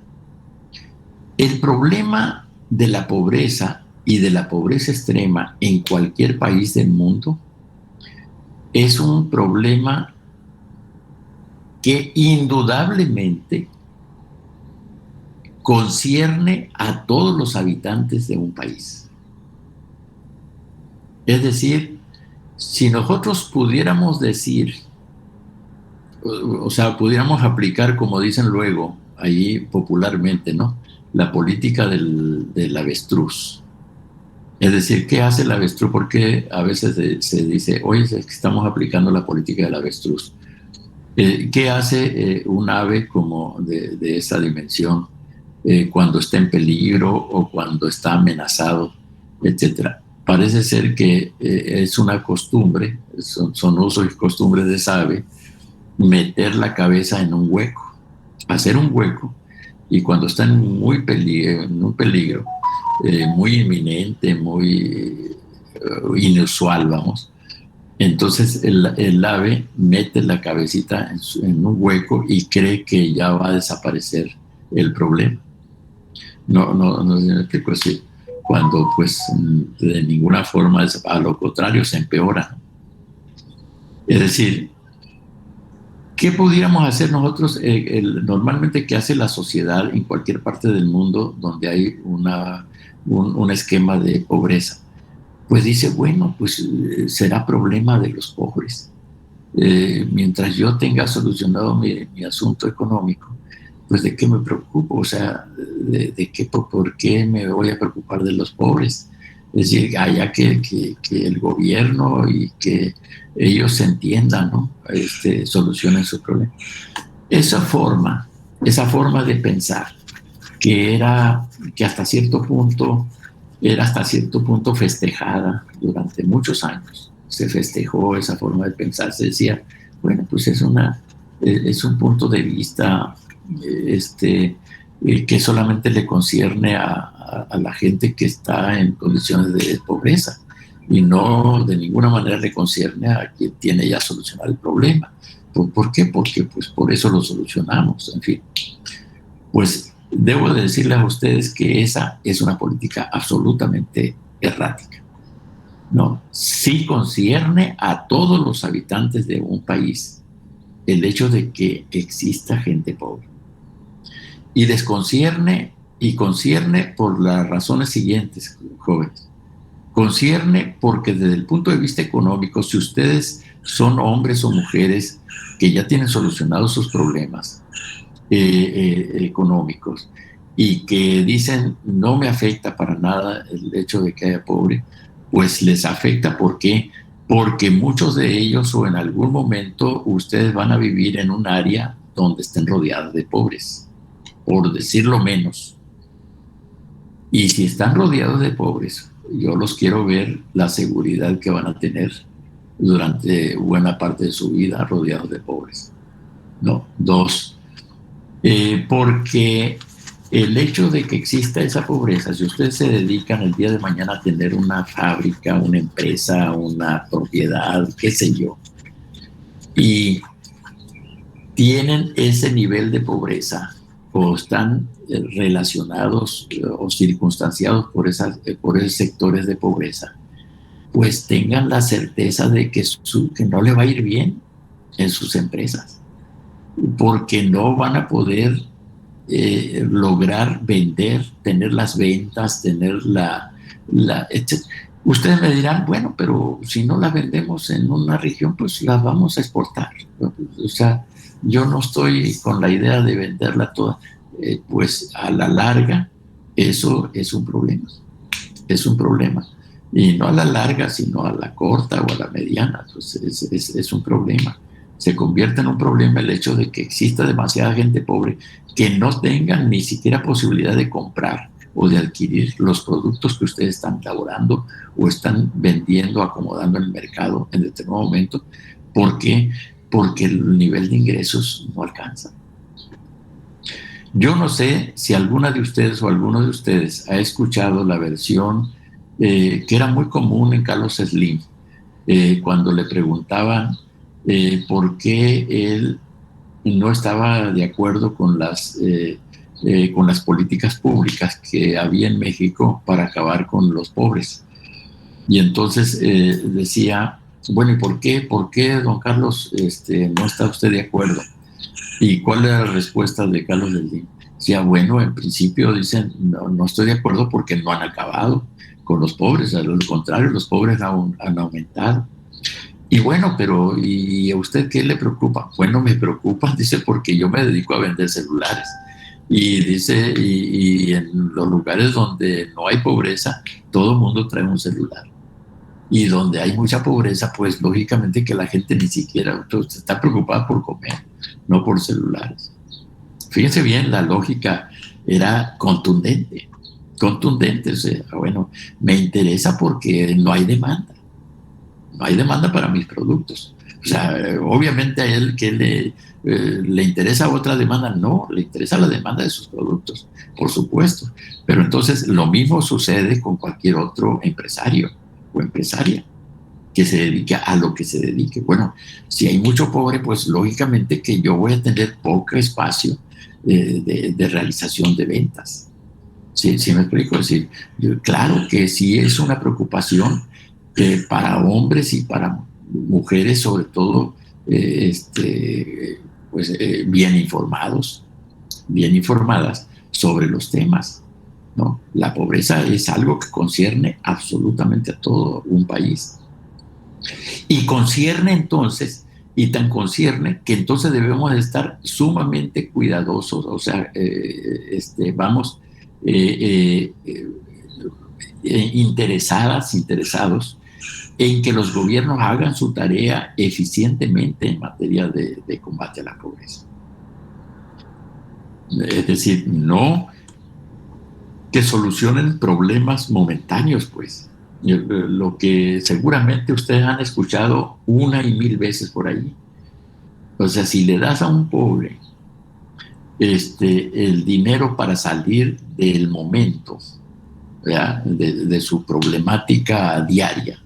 El problema de la pobreza y de la pobreza extrema en cualquier país del mundo es un problema que indudablemente concierne a todos los habitantes de un país. Es decir, si nosotros pudiéramos decir, o sea, pudiéramos aplicar, como dicen luego ahí popularmente, ¿no?, la política del avestruz. Es decir, ¿qué hace el avestruz? Porque a veces se dice, oye, es que estamos aplicando la política del avestruz. ¿Qué hace un ave como de esa dimensión cuando está en peligro o cuando está amenazado, etcétera? Parece ser que es una costumbre, son usos y costumbres de esa ave, meter la cabeza en un hueco, hacer un hueco, y cuando está en un peligro muy inminente, muy inusual, vamos. Entonces el ave mete la cabecita en un hueco y cree que ya va a desaparecer el problema. No sé si me explico así. Cuando pues de ninguna forma, a lo contrario, se empeora. Es decir, ¿qué podríamos hacer nosotros? Normalmente, ¿qué hace la sociedad en cualquier parte del mundo donde hay un esquema de pobreza? Pues dice, bueno, pues será problema de los pobres. Mientras yo tenga solucionado mi asunto económico, pues ¿de qué me preocupo? O sea, ¿por qué me voy a preocupar de los pobres? Es decir, haya que el gobierno y que ellos se entiendan, ¿no? Solucionen su problema. Esa forma de pensar, que hasta cierto punto era hasta cierto punto festejada durante muchos años. Se festejó esa forma de pensar, se decía, bueno, pues es un punto de vista que solamente le concierne a la gente que está en condiciones de pobreza y no de ninguna manera le concierne a quien tiene ya solucionado el problema. ¿Por qué? Porque pues por eso lo solucionamos, en fin. Pues debo de decirles a ustedes que esa es una política absolutamente errática. No, sí concierne a todos los habitantes de un país el hecho de que exista gente pobre. Y desconcierne y concierne por las razones siguientes, jóvenes. Concierne porque desde el punto de vista económico, si ustedes son hombres o mujeres que ya tienen solucionados sus problemas económicos y que dicen no me afecta para nada el hecho de que haya pobre, pues les afecta. ¿Por qué? Porque muchos de ellos o en algún momento ustedes van a vivir en un área donde estén rodeados de pobres, por decirlo menos. Y si están rodeados de pobres, yo los quiero ver la seguridad que van a tener durante buena parte de su vida rodeados de pobres. No. Dos, porque el hecho de que exista esa pobreza, si ustedes se dedican el día de mañana a tener una fábrica, una empresa, una propiedad, qué sé yo, y tienen ese nivel de pobreza o están relacionados o circunstanciados por esos sectores de pobreza, pues tengan la certeza de que no le va a ir bien en sus empresas, porque no van a poder lograr vender, tener las ventas, tener etc. Ustedes me dirán, bueno, pero si no las vendemos en una región, pues las vamos a exportar. O sea, yo no estoy con la idea de venderla toda. Pues a la larga eso es un problema. Es un problema. Y no a la larga, sino a la corta o a la mediana. Entonces es un problema. Se convierte en un problema el hecho de que exista demasiada gente pobre que no tengan ni siquiera posibilidad de comprar o de adquirir los productos que ustedes están elaborando o están vendiendo, acomodando en el mercado en determinado momento. ¿Por qué? Porque el nivel de ingresos no alcanza. Yo no sé si alguna de ustedes o alguno de ustedes ha escuchado la versión que era muy común en Carlos Slim, cuando le preguntaban por qué él no estaba de acuerdo con las políticas públicas que había en México para acabar con los pobres. Y entonces decía, bueno, ¿y por qué, don Carlos, no está usted de acuerdo? ¿Y cuál era la respuesta de Carlos Slim? Decía, bueno, en principio dicen, no estoy de acuerdo porque no han acabado con los pobres, al contrario, los pobres han aumentado. Y bueno, pero ¿y a usted qué le preocupa? Bueno, me preocupa, dice, porque yo me dedico a vender celulares. Y dice, y en los lugares donde no hay pobreza, todo el mundo trae un celular. Y donde hay mucha pobreza, pues lógicamente que la gente ni siquiera está preocupada por comer, no por celulares. Fíjense bien, la lógica era contundente. O sea, bueno, me interesa porque no hay demanda. No hay demanda para mis productos. O sea, obviamente a él que le interesa otra demanda, no, le interesa la demanda de sus productos, por supuesto. Pero entonces lo mismo sucede con cualquier otro empresario. o empresaria que se dedique a lo que se dedique. Bueno, si hay mucho pobre, pues lógicamente que yo voy a tener poco espacio de realización de ventas. ¿Sí me explico? Es decir, claro que sí es una preocupación para hombres y para mujeres, sobre todo, bien informadas sobre los temas, ¿no? La pobreza es algo que concierne absolutamente a todo un país. Y concierne entonces, y tan concierne, que entonces debemos estar sumamente cuidadosos, o sea, interesados en que los gobiernos hagan su tarea eficientemente en materia de combate a la pobreza. Es decir, no que solucionen problemas momentáneos, pues. Lo que seguramente ustedes han escuchado 1 y 1000 veces por ahí. O sea, si le das a un pobre el dinero para salir del momento, de su problemática diaria,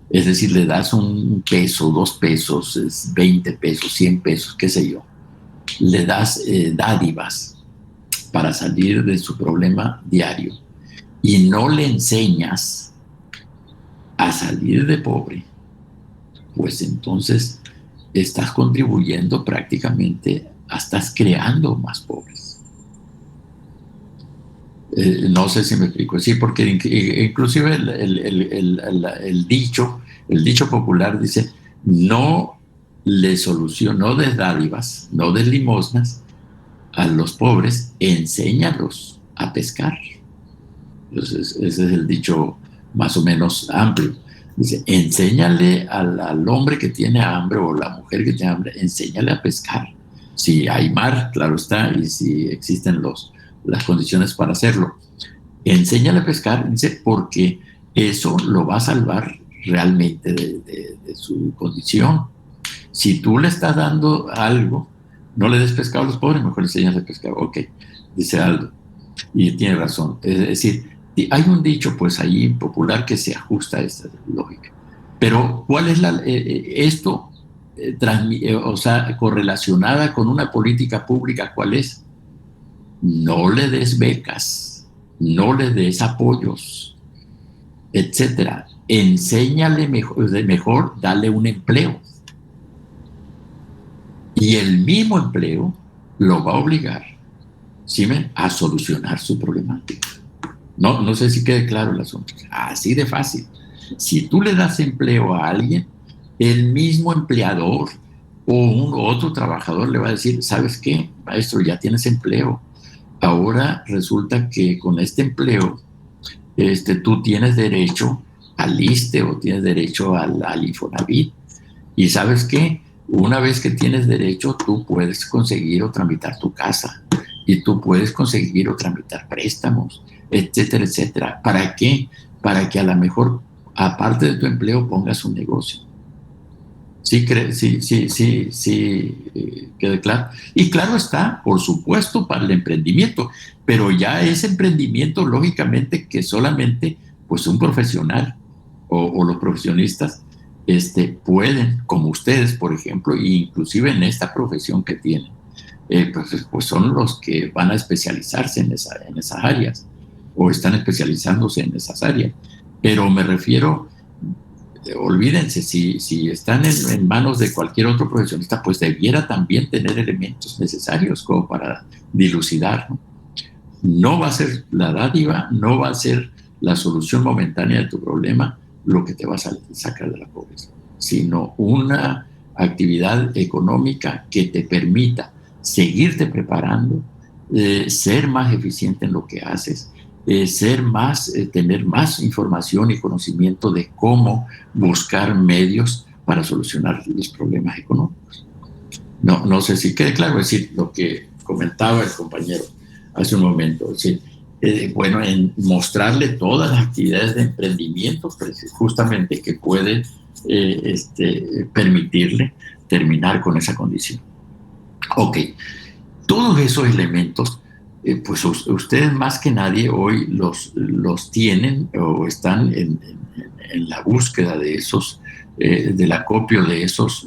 es decir, le das $1, $2, 20 pesos, 100 pesos, qué sé yo, le das dádivas para salir de su problema diario y no le enseñas a salir de pobre, pues entonces estás contribuyendo prácticamente, estás creando más pobres. No sé si me explico. Sí, porque inclusive el dicho popular dice: no le soluciona, no des dádivas, no des limosnas a los pobres, enséñalos a pescar. Entonces, ese es el dicho más o menos amplio. Dice: enséñale al hombre que tiene hambre o la mujer que tiene hambre, enséñale a pescar. Si hay mar, claro está, y si existen las condiciones para hacerlo. Enséñale a pescar, dice, porque eso lo va a salvar realmente de su condición. Si tú le estás dando algo, no le des pescado a los pobres, mejor enséñale a pescar. Ok, dice Aldo, y tiene razón. Es decir, hay un dicho, pues, ahí popular que se ajusta a esta lógica. Pero, ¿cuál es esto? O sea, correlacionada con una política pública, ¿cuál es? No le des becas, no le des apoyos, etcétera. Enséñale mejor, dale un empleo. Y el mismo empleo lo va a obligar, ¿sí ven?, a solucionar su problemática. No sé si quede claro el asunto. Así de fácil. Si tú le das empleo a alguien, el mismo empleador o otro trabajador le va a decir: ¿sabes qué, maestro? Ya tienes empleo. Ahora resulta que con este empleo tú tienes derecho al ISSSTE o tienes derecho al Infonavit. Y ¿sabes qué? Una vez que tienes derecho, tú puedes conseguir o tramitar tu casa. Y tú puedes conseguir o tramitar préstamos, etcétera, etcétera. ¿Para qué? Para que a lo mejor, aparte de tu empleo, pongas un negocio. Sí, quede claro. Y claro está, por supuesto, para el emprendimiento, pero ya ese emprendimiento, lógicamente, que solamente pues un profesional o los profesionistas pueden, como ustedes, por ejemplo, e inclusive en esta profesión que tienen, pues son los que van a especializarse en esas áreas o están especializándose en esas áreas. Pero me refiero, olvídense, si están en manos de cualquier otro profesionista, pues debiera también tener elementos necesarios como para dilucidar, ¿no? No va a ser la dádiva, no va a ser la solución momentánea de tu problema lo que te va a sacar de la pobreza, sino una actividad económica que te permita seguirte preparando, ser más eficiente en lo que haces, tener más información y conocimiento de cómo buscar medios para solucionar los problemas económicos. No sé si quede claro, es decir, lo que comentaba el compañero hace un momento, es decir, bueno, en mostrarle todas las actividades de emprendimiento, justamente, que pueden permitirle terminar con esa condición. Ok, todos esos elementos pues ustedes más que nadie hoy los tienen o están en la búsqueda de esos, del acopio de esos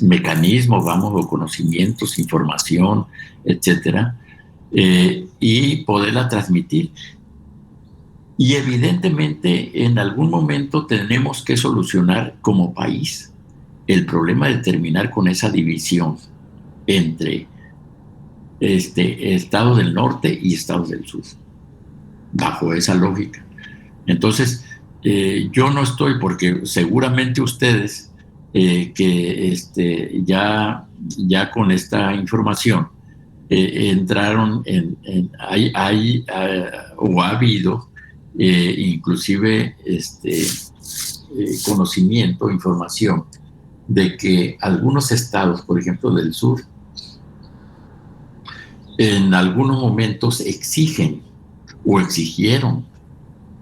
mecanismos, vamos, o conocimientos, información, etcétera, y poderla transmitir. Y evidentemente en algún momento tenemos que solucionar como país el problema de terminar con esa división entre estados del norte y estados del sur, bajo esa lógica. Entonces, yo no estoy, porque seguramente ustedes que ya con esta información entraron o ha habido inclusive conocimiento, información de que algunos estados, por ejemplo del sur, en algunos momentos exigen o exigieron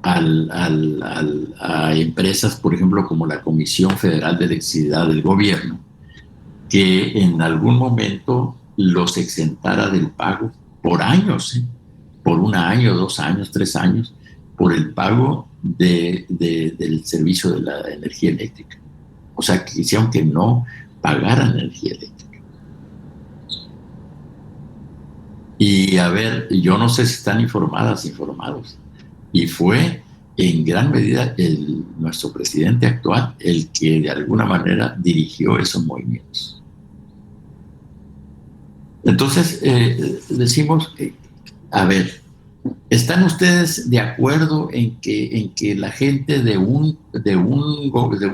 a empresas, por ejemplo, como la Comisión Federal de Electricidad del gobierno, que en algún momento los exentara del pago por años, por 1 año, 2 años, 3 años, por el pago del servicio de la energía eléctrica. O sea, que quisieron que no pagaran energía eléctrica. Y a ver, yo no sé si están informados. Y fue en gran medida nuestro presidente actual el que de alguna manera dirigió esos movimientos. Entonces, decimos, a ver, ¿están ustedes de acuerdo en que la gente de un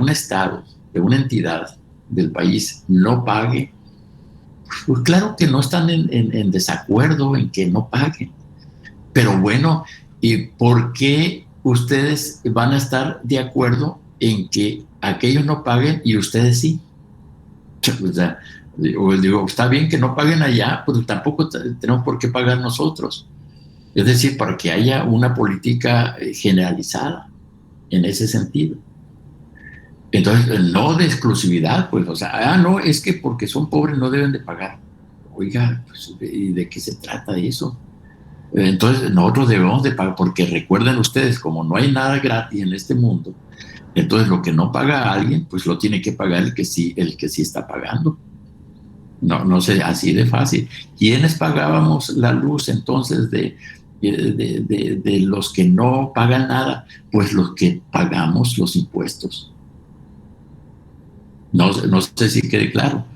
estado, de una entidad del país no pague? Pues claro que no están en desacuerdo en que no paguen. Pero bueno, ¿y por qué ustedes van a estar de acuerdo en que aquellos no paguen y ustedes sí? O sea, digo, está bien que no paguen allá, pero tampoco tenemos por qué pagar nosotros. Es decir, para que haya una política generalizada en ese sentido. Entonces, no de exclusividad, pues, o sea, no, es que porque son pobres no deben de pagar. Oiga, pues, ¿y de qué se trata de eso? Entonces, nosotros debemos de pagar, porque recuerden ustedes, como no hay nada gratis en este mundo, entonces lo que no paga alguien, pues lo tiene que pagar el que sí está pagando. No sé, así de fácil. ¿Quiénes pagábamos la luz entonces de los que no pagan nada? Pues los que pagamos los impuestos. No sé si quede claro.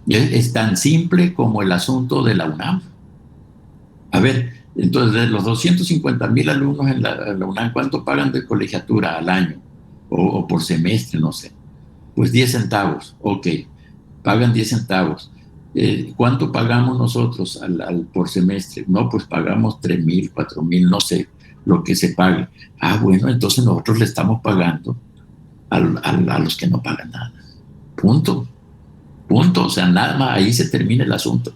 Es tan simple como el asunto de la UNAM. A ver, entonces de los 250,000 alumnos en la UNAM, ¿cuánto pagan de colegiatura al año? O por semestre, no sé. Pues 10 centavos, ok, pagan 10 centavos. ¿Cuánto pagamos nosotros por semestre? No, pues pagamos 3,000, 4,000, no sé, lo que se pague. Ah, bueno, entonces nosotros le estamos pagando a los que no pagan nada. Punto. O sea, nada más, ahí se termina el asunto.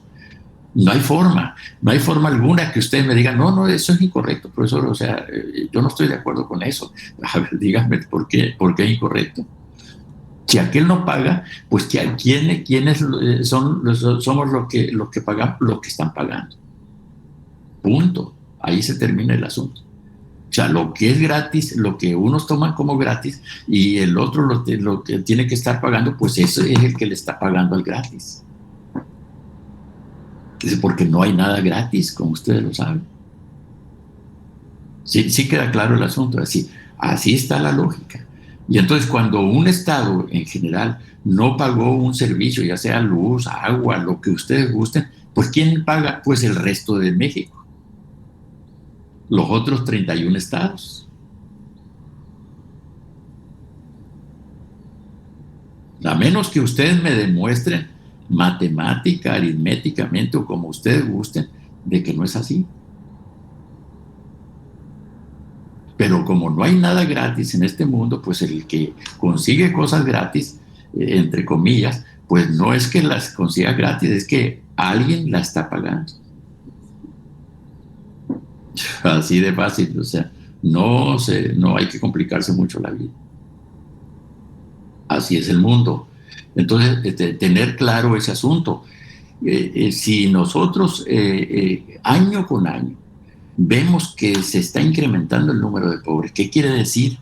No hay forma alguna que ustedes me digan, no, eso es incorrecto, profesor, o sea, yo no estoy de acuerdo con eso. A ver, díganme, ¿por qué es incorrecto? Si aquel no paga, pues ¿quiénes somos los que pagamos, los que están pagando? Punto. Ahí se termina el asunto. O sea, lo que es gratis, lo que unos toman como gratis y el otro lo que tiene que estar pagando, pues eso es el que le está pagando al gratis. Porque no hay nada gratis, como ustedes lo saben. Sí queda claro el asunto, así está la lógica. Y entonces cuando un estado en general no pagó un servicio, ya sea luz, agua, lo que ustedes gusten, pues ¿quién paga? Pues el resto de México. Los otros 31 estados. A menos que ustedes me demuestren matemática, aritméticamente o como ustedes gusten, de que no es así. Pero como no hay nada gratis en este mundo, pues el que consigue cosas gratis, entre comillas, pues no es que las consiga gratis, es que alguien la está pagando. Así de fácil, o sea, no hay que complicarse mucho la vida. Así es el mundo. Entonces, tener claro ese asunto. si nosotros año con año vemos que se está incrementando el número de pobres, ¿qué quiere decir?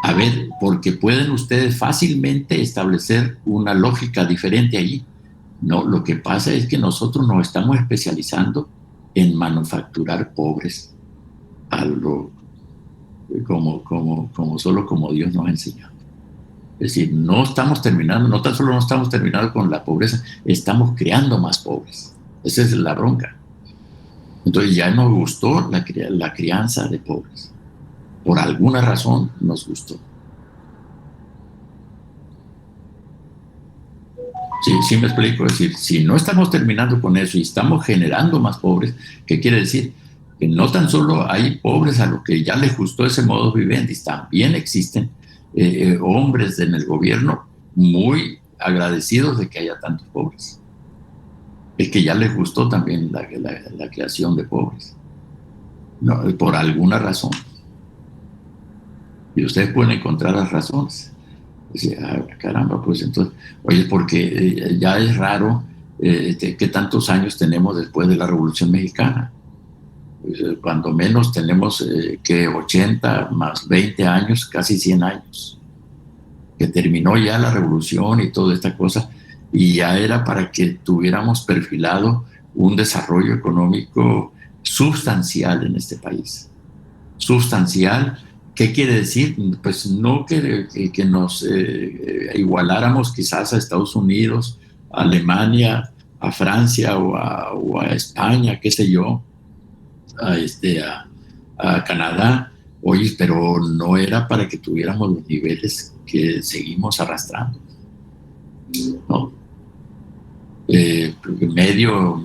A ver, porque pueden ustedes fácilmente establecer una lógica diferente allí. No, lo que pasa es que nosotros nos estamos especializando en manufacturar pobres, algo como solo como Dios nos ha enseñado. Es decir, no estamos terminando, no tan solo no estamos terminando con la pobreza, estamos creando más pobres. Esa es la bronca. Entonces ya nos gustó la crianza de pobres. Por alguna razón nos gustó. Sí me explico. Es decir, si no estamos terminando con eso y estamos generando más pobres, ¿qué quiere decir? Que no tan solo hay pobres a los que ya les gustó ese modo vivendi, también existen hombres en el gobierno muy agradecidos de que haya tantos pobres. Es que ya les gustó también la creación de pobres, no, por alguna razón. Y ustedes pueden encontrar las razones. Dice, caramba, pues entonces, oye, porque ya es raro que tantos años tenemos después de la Revolución Mexicana. Pues, cuando menos tenemos que 80 más 20 años, casi 100 años, que terminó ya la revolución y toda esta cosa, y ya era para que tuviéramos perfilado un desarrollo económico sustancial en este país. Sustancial. ¿Qué quiere decir? Pues no que nos igualáramos quizás a Estados Unidos, a Alemania, a Francia o a España, qué sé yo, a Canadá. Oye, pero no era para que tuviéramos los niveles que seguimos arrastrando, ¿no? Medio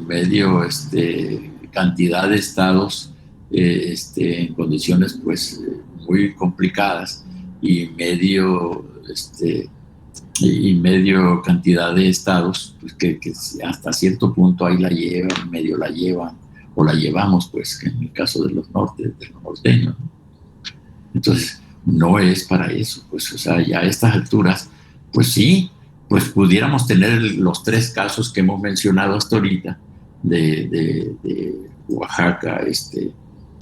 cantidad de estados en condiciones pues muy complicadas y medio cantidad de estados pues, que hasta cierto punto ahí la llevan o la llevamos, pues, que en el caso de los norteños. Entonces no es para eso, pues, o sea, ya a estas alturas pues sí, pues pudiéramos tener los tres casos que hemos mencionado hasta ahorita de Oaxaca,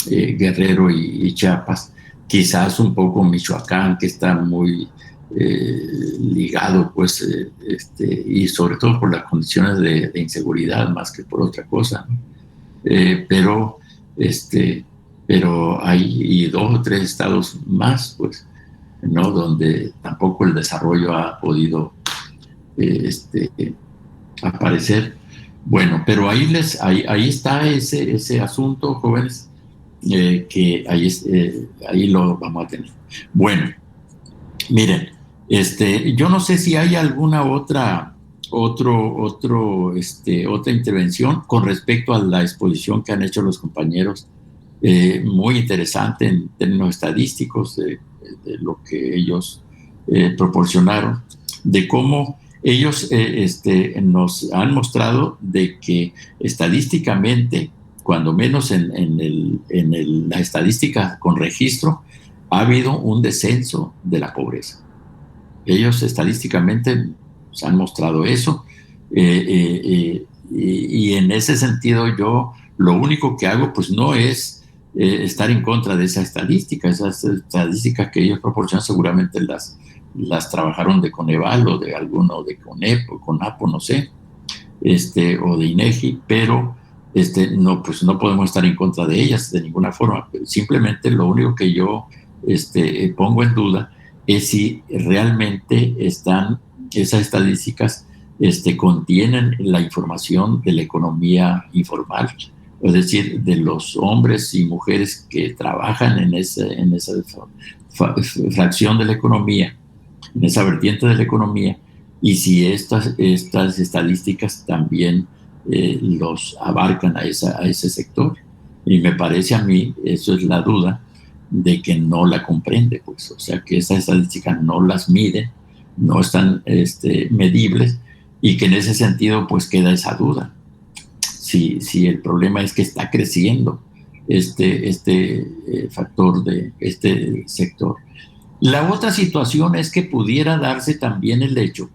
Guerrero y Chiapas, quizás un poco Michoacán, que está muy ligado, pues, y sobre todo por las condiciones de inseguridad más que por otra cosa, ¿no? Pero hay dos o tres estados más, pues, ¿no? Donde tampoco el desarrollo ha podido aparecer. Bueno, pero ahí está ese asunto, jóvenes, que ahí lo vamos a tener. Bueno, miren, yo no sé si hay alguna otra intervención con respecto a la exposición que han hecho los compañeros, muy interesante en términos estadísticos de lo que ellos proporcionaron, de cómo ellos nos han mostrado de que estadísticamente, cuando menos en la estadística con registro, ha habido un descenso de la pobreza. Ellos estadísticamente se han mostrado eso, y en ese sentido yo lo único que hago pues no es estar en contra de esas estadísticas que ellos proporcionan, seguramente las trabajaron de Coneval o de alguno de CONEP o CONAPO, no sé, o de INEGI, pero no, pues no podemos estar en contra de ellas de ninguna forma. Simplemente lo único que yo pongo en duda es si realmente están esas estadísticas contienen la información de la economía informal, es decir, de los hombres y mujeres que trabajan en esa fracción de la economía, en esa vertiente de la economía, y si estas estadísticas también los abarcan a ese sector. Y me parece a mí, eso es la duda, de que no la comprende, pues, o sea, que esas estadísticas no las miden, no están medibles, y que en ese sentido pues queda esa duda. Si el problema es que está creciendo factor de sector. La otra situación es que pudiera darse también el hecho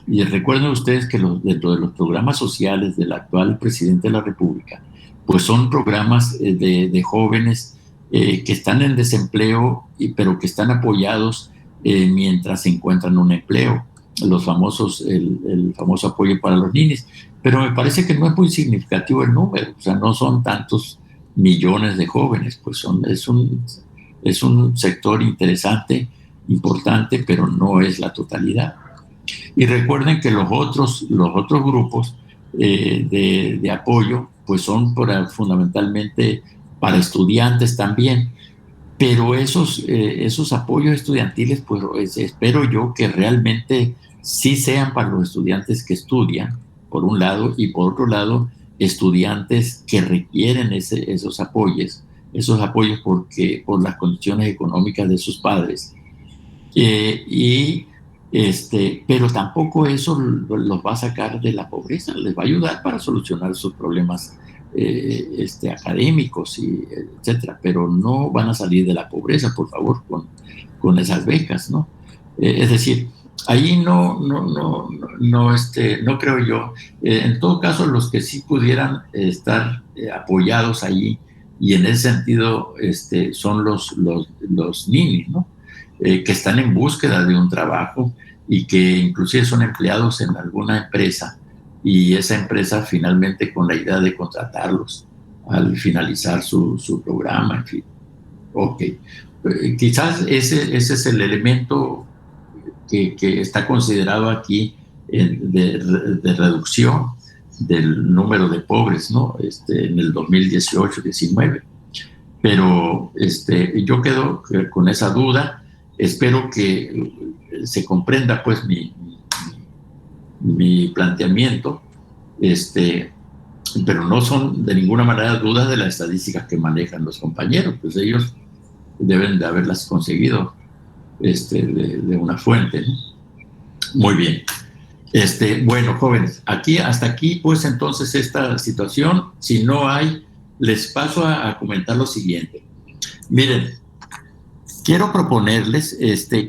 Y recuerden ustedes que dentro de los programas sociales del actual presidente de la República, pues son programas de jóvenes que están en desempleo, pero que están apoyados mientras se encuentran un empleo. El famoso apoyo para los ninis. Pero me parece que no es muy significativo el número, o sea, no son tantos millones de jóvenes, pues es un sector interesante, importante, pero no es la totalidad. Y recuerden que los otros grupos de apoyo pues son fundamentalmente para estudiantes también, pero esos apoyos estudiantiles pues espero yo que realmente sí sean para los estudiantes que estudian, por un lado, y por otro lado, estudiantes que requieren esos apoyos por las condiciones económicas de sus padres. Pero tampoco eso los va a sacar de la pobreza, les va a ayudar para solucionar sus problemas académicos, etcétera, pero no van a salir de la pobreza, por favor, con esas becas, ¿no? Es decir, ahí no creo yo. En todo caso, los que sí pudieran estar apoyados allí, y en ese sentido son los ninis, ¿no? Que están en búsqueda de un trabajo y que inclusive son empleados en alguna empresa, y esa empresa finalmente con la idea de contratarlos al finalizar su programa, en fin. Ok. Quizás ese es el elemento que está considerado aquí de reducción del número de pobres, ¿no? En el 2018-19. Pero yo quedo con esa duda. Espero que se comprenda pues mi planteamiento, pero no son de ninguna manera dudas de las estadísticas que manejan los compañeros, pues ellos deben de haberlas conseguido de una fuente, ¿no? Muy bien. Bueno, jóvenes, hasta aquí pues entonces esta situación. Si no hay, les paso a comentar lo siguiente. Miren, quiero proponerles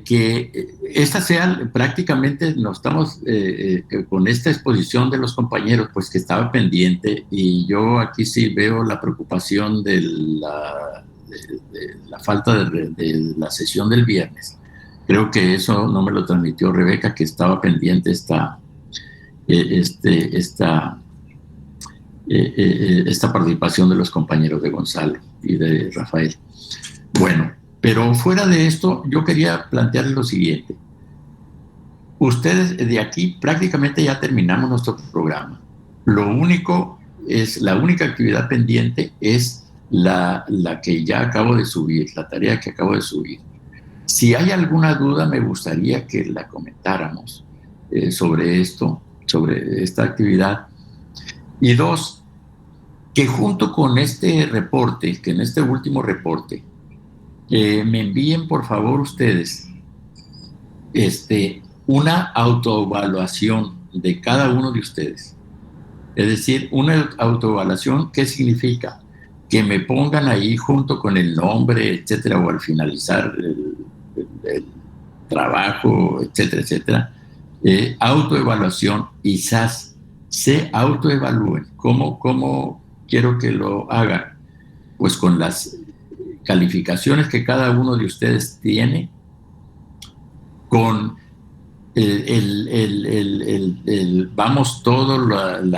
que esta sea prácticamente, nos estamos con esta exposición de los compañeros, pues que estaba pendiente, y yo aquí sí veo la preocupación de la falta de la sesión del viernes. Creo que eso no me lo transmitió Rebeca, que estaba pendiente esta participación de los compañeros de Gonzalo y de Rafael. Bueno, pero fuera de esto, yo quería plantearles lo siguiente. Ustedes de aquí prácticamente ya terminamos nuestro programa. La única actividad pendiente es la que ya acabo de subir, la tarea que acabo de subir. Si hay alguna duda, me gustaría que la comentáramos sobre esta actividad. Y dos, que junto con este reporte, que en este último reporte, me envíen por favor ustedes una autoevaluación de cada uno de ustedes. Es decir, una autoevaluación, ¿qué significa? Que me pongan ahí junto con el nombre, etcétera, o al finalizar el trabajo, etcétera, etcétera. Autoevaluación, y se autoevalúen. ¿Cómo quiero que lo hagan? Pues con las calificaciones que cada uno de ustedes tiene, con la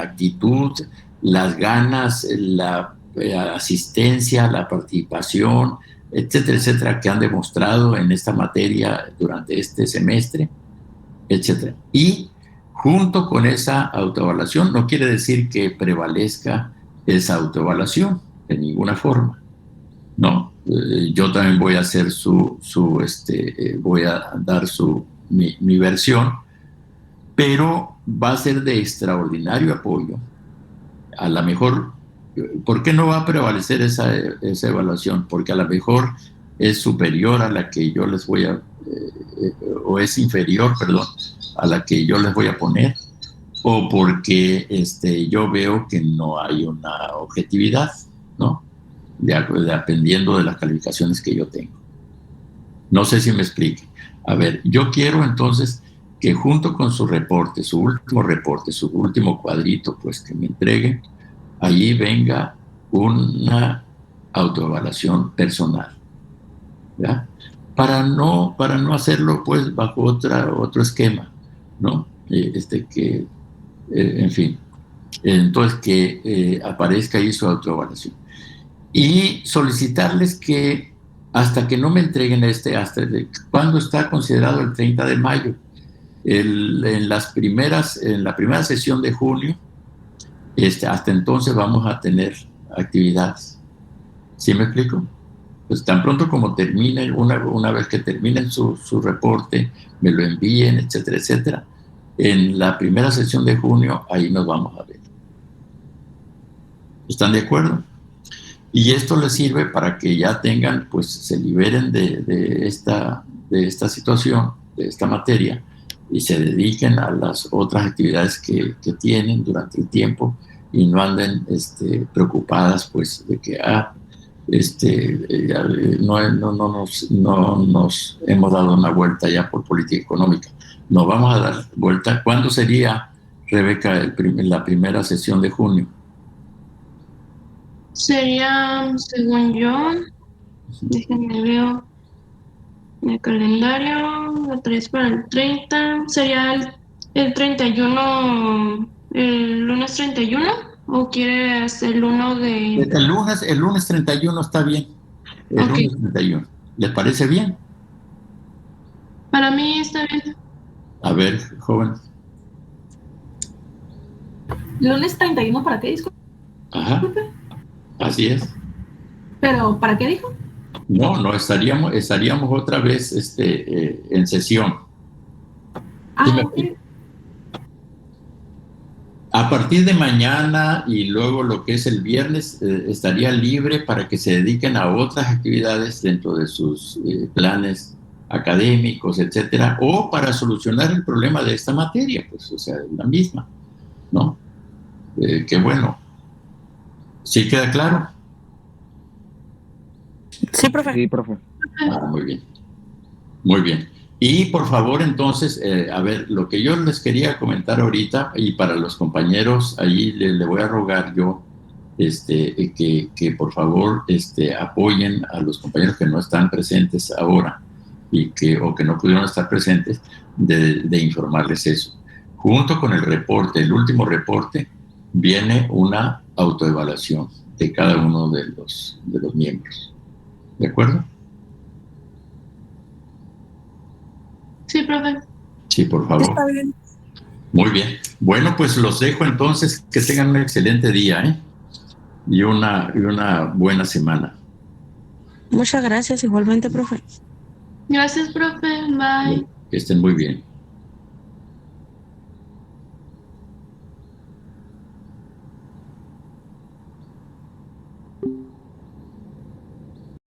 actitud, las ganas, la asistencia, la participación, etcétera, etcétera, que han demostrado en esta materia durante este semestre, etcétera. Y junto con esa autoevaluación, no quiere decir que prevalezca esa autoevaluación de ninguna forma, ¿no? Yo también voy a hacer voy a dar mi versión, pero va a ser de extraordinario apoyo. A lo mejor, ¿por qué no va a prevalecer esa evaluación? Porque a lo mejor es superior a la que yo les voy a, o es inferior, perdón, a la que yo les voy a poner, o porque yo veo que no hay una objetividad, ¿no? Dependiendo de las calificaciones que yo tengo. No sé si me explique. A ver, yo quiero entonces que junto con su reporte, su último cuadrito, pues que me entreguen, allí venga una autoevaluación personal, ¿ya? Para no hacerlo pues bajo otro esquema, ¿no? En fin, entonces que aparezca ahí su autoevaluación. Y solicitarles que hasta que no me entreguen ¿cuándo está considerado el 30 de mayo? En la primera sesión de junio, hasta entonces vamos a tener actividades. ¿Sí me explico? Pues tan pronto como terminen, una vez que terminen su reporte, me lo envíen, etcétera, etcétera. En la primera sesión de junio, ahí nos vamos a ver. ¿Están de acuerdo? Y esto les sirve para que ya tengan, pues se liberen de esta situación, de esta materia, y se dediquen a las otras actividades que tienen durante el tiempo y no anden preocupadas, pues, de que no nos hemos dado una vuelta ya por política económica. Nos vamos a dar vuelta. ¿Cuándo sería, Rebeca, la primera sesión de junio? Sería, según yo, déjenme ver el calendario, lo traes para el 30, sería el 31, el lunes 31, o quieres el 1 de... El lunes 31 está bien. El Okay. lunes 31. ¿Le parece bien? Para mí está bien. A ver, joven. ¿Lunes 31 para qué, disculpe? Ajá. Así es. ¿Pero para qué dijo? No, estaríamos otra vez en sesión. Okay. A partir de mañana y luego lo que es el viernes, estaría libre para que se dediquen a otras actividades dentro de sus planes académicos, etcétera, o para solucionar el problema de esta materia, pues, o sea, la misma, ¿no? Qué bueno. ¿Sí queda claro? Sí, profe. Sí, profe. Muy bien. Muy bien. Y por favor, entonces, a ver, lo que yo les quería comentar ahorita, y para los compañeros, ahí le voy a rogar yo que por favor apoyen a los compañeros que no están presentes ahora o que no pudieron estar presentes, de informarles eso. Junto con el reporte, el último reporte, viene una autoevaluación de cada uno de los miembros. ¿De acuerdo? Sí, profe. Sí, por favor. Está bien. Muy bien. Bueno, pues los dejo entonces. Que tengan un excelente día, ¿eh? Y una buena semana. Muchas gracias, igualmente, profe. Gracias, profe. Bye. Que estén muy bien.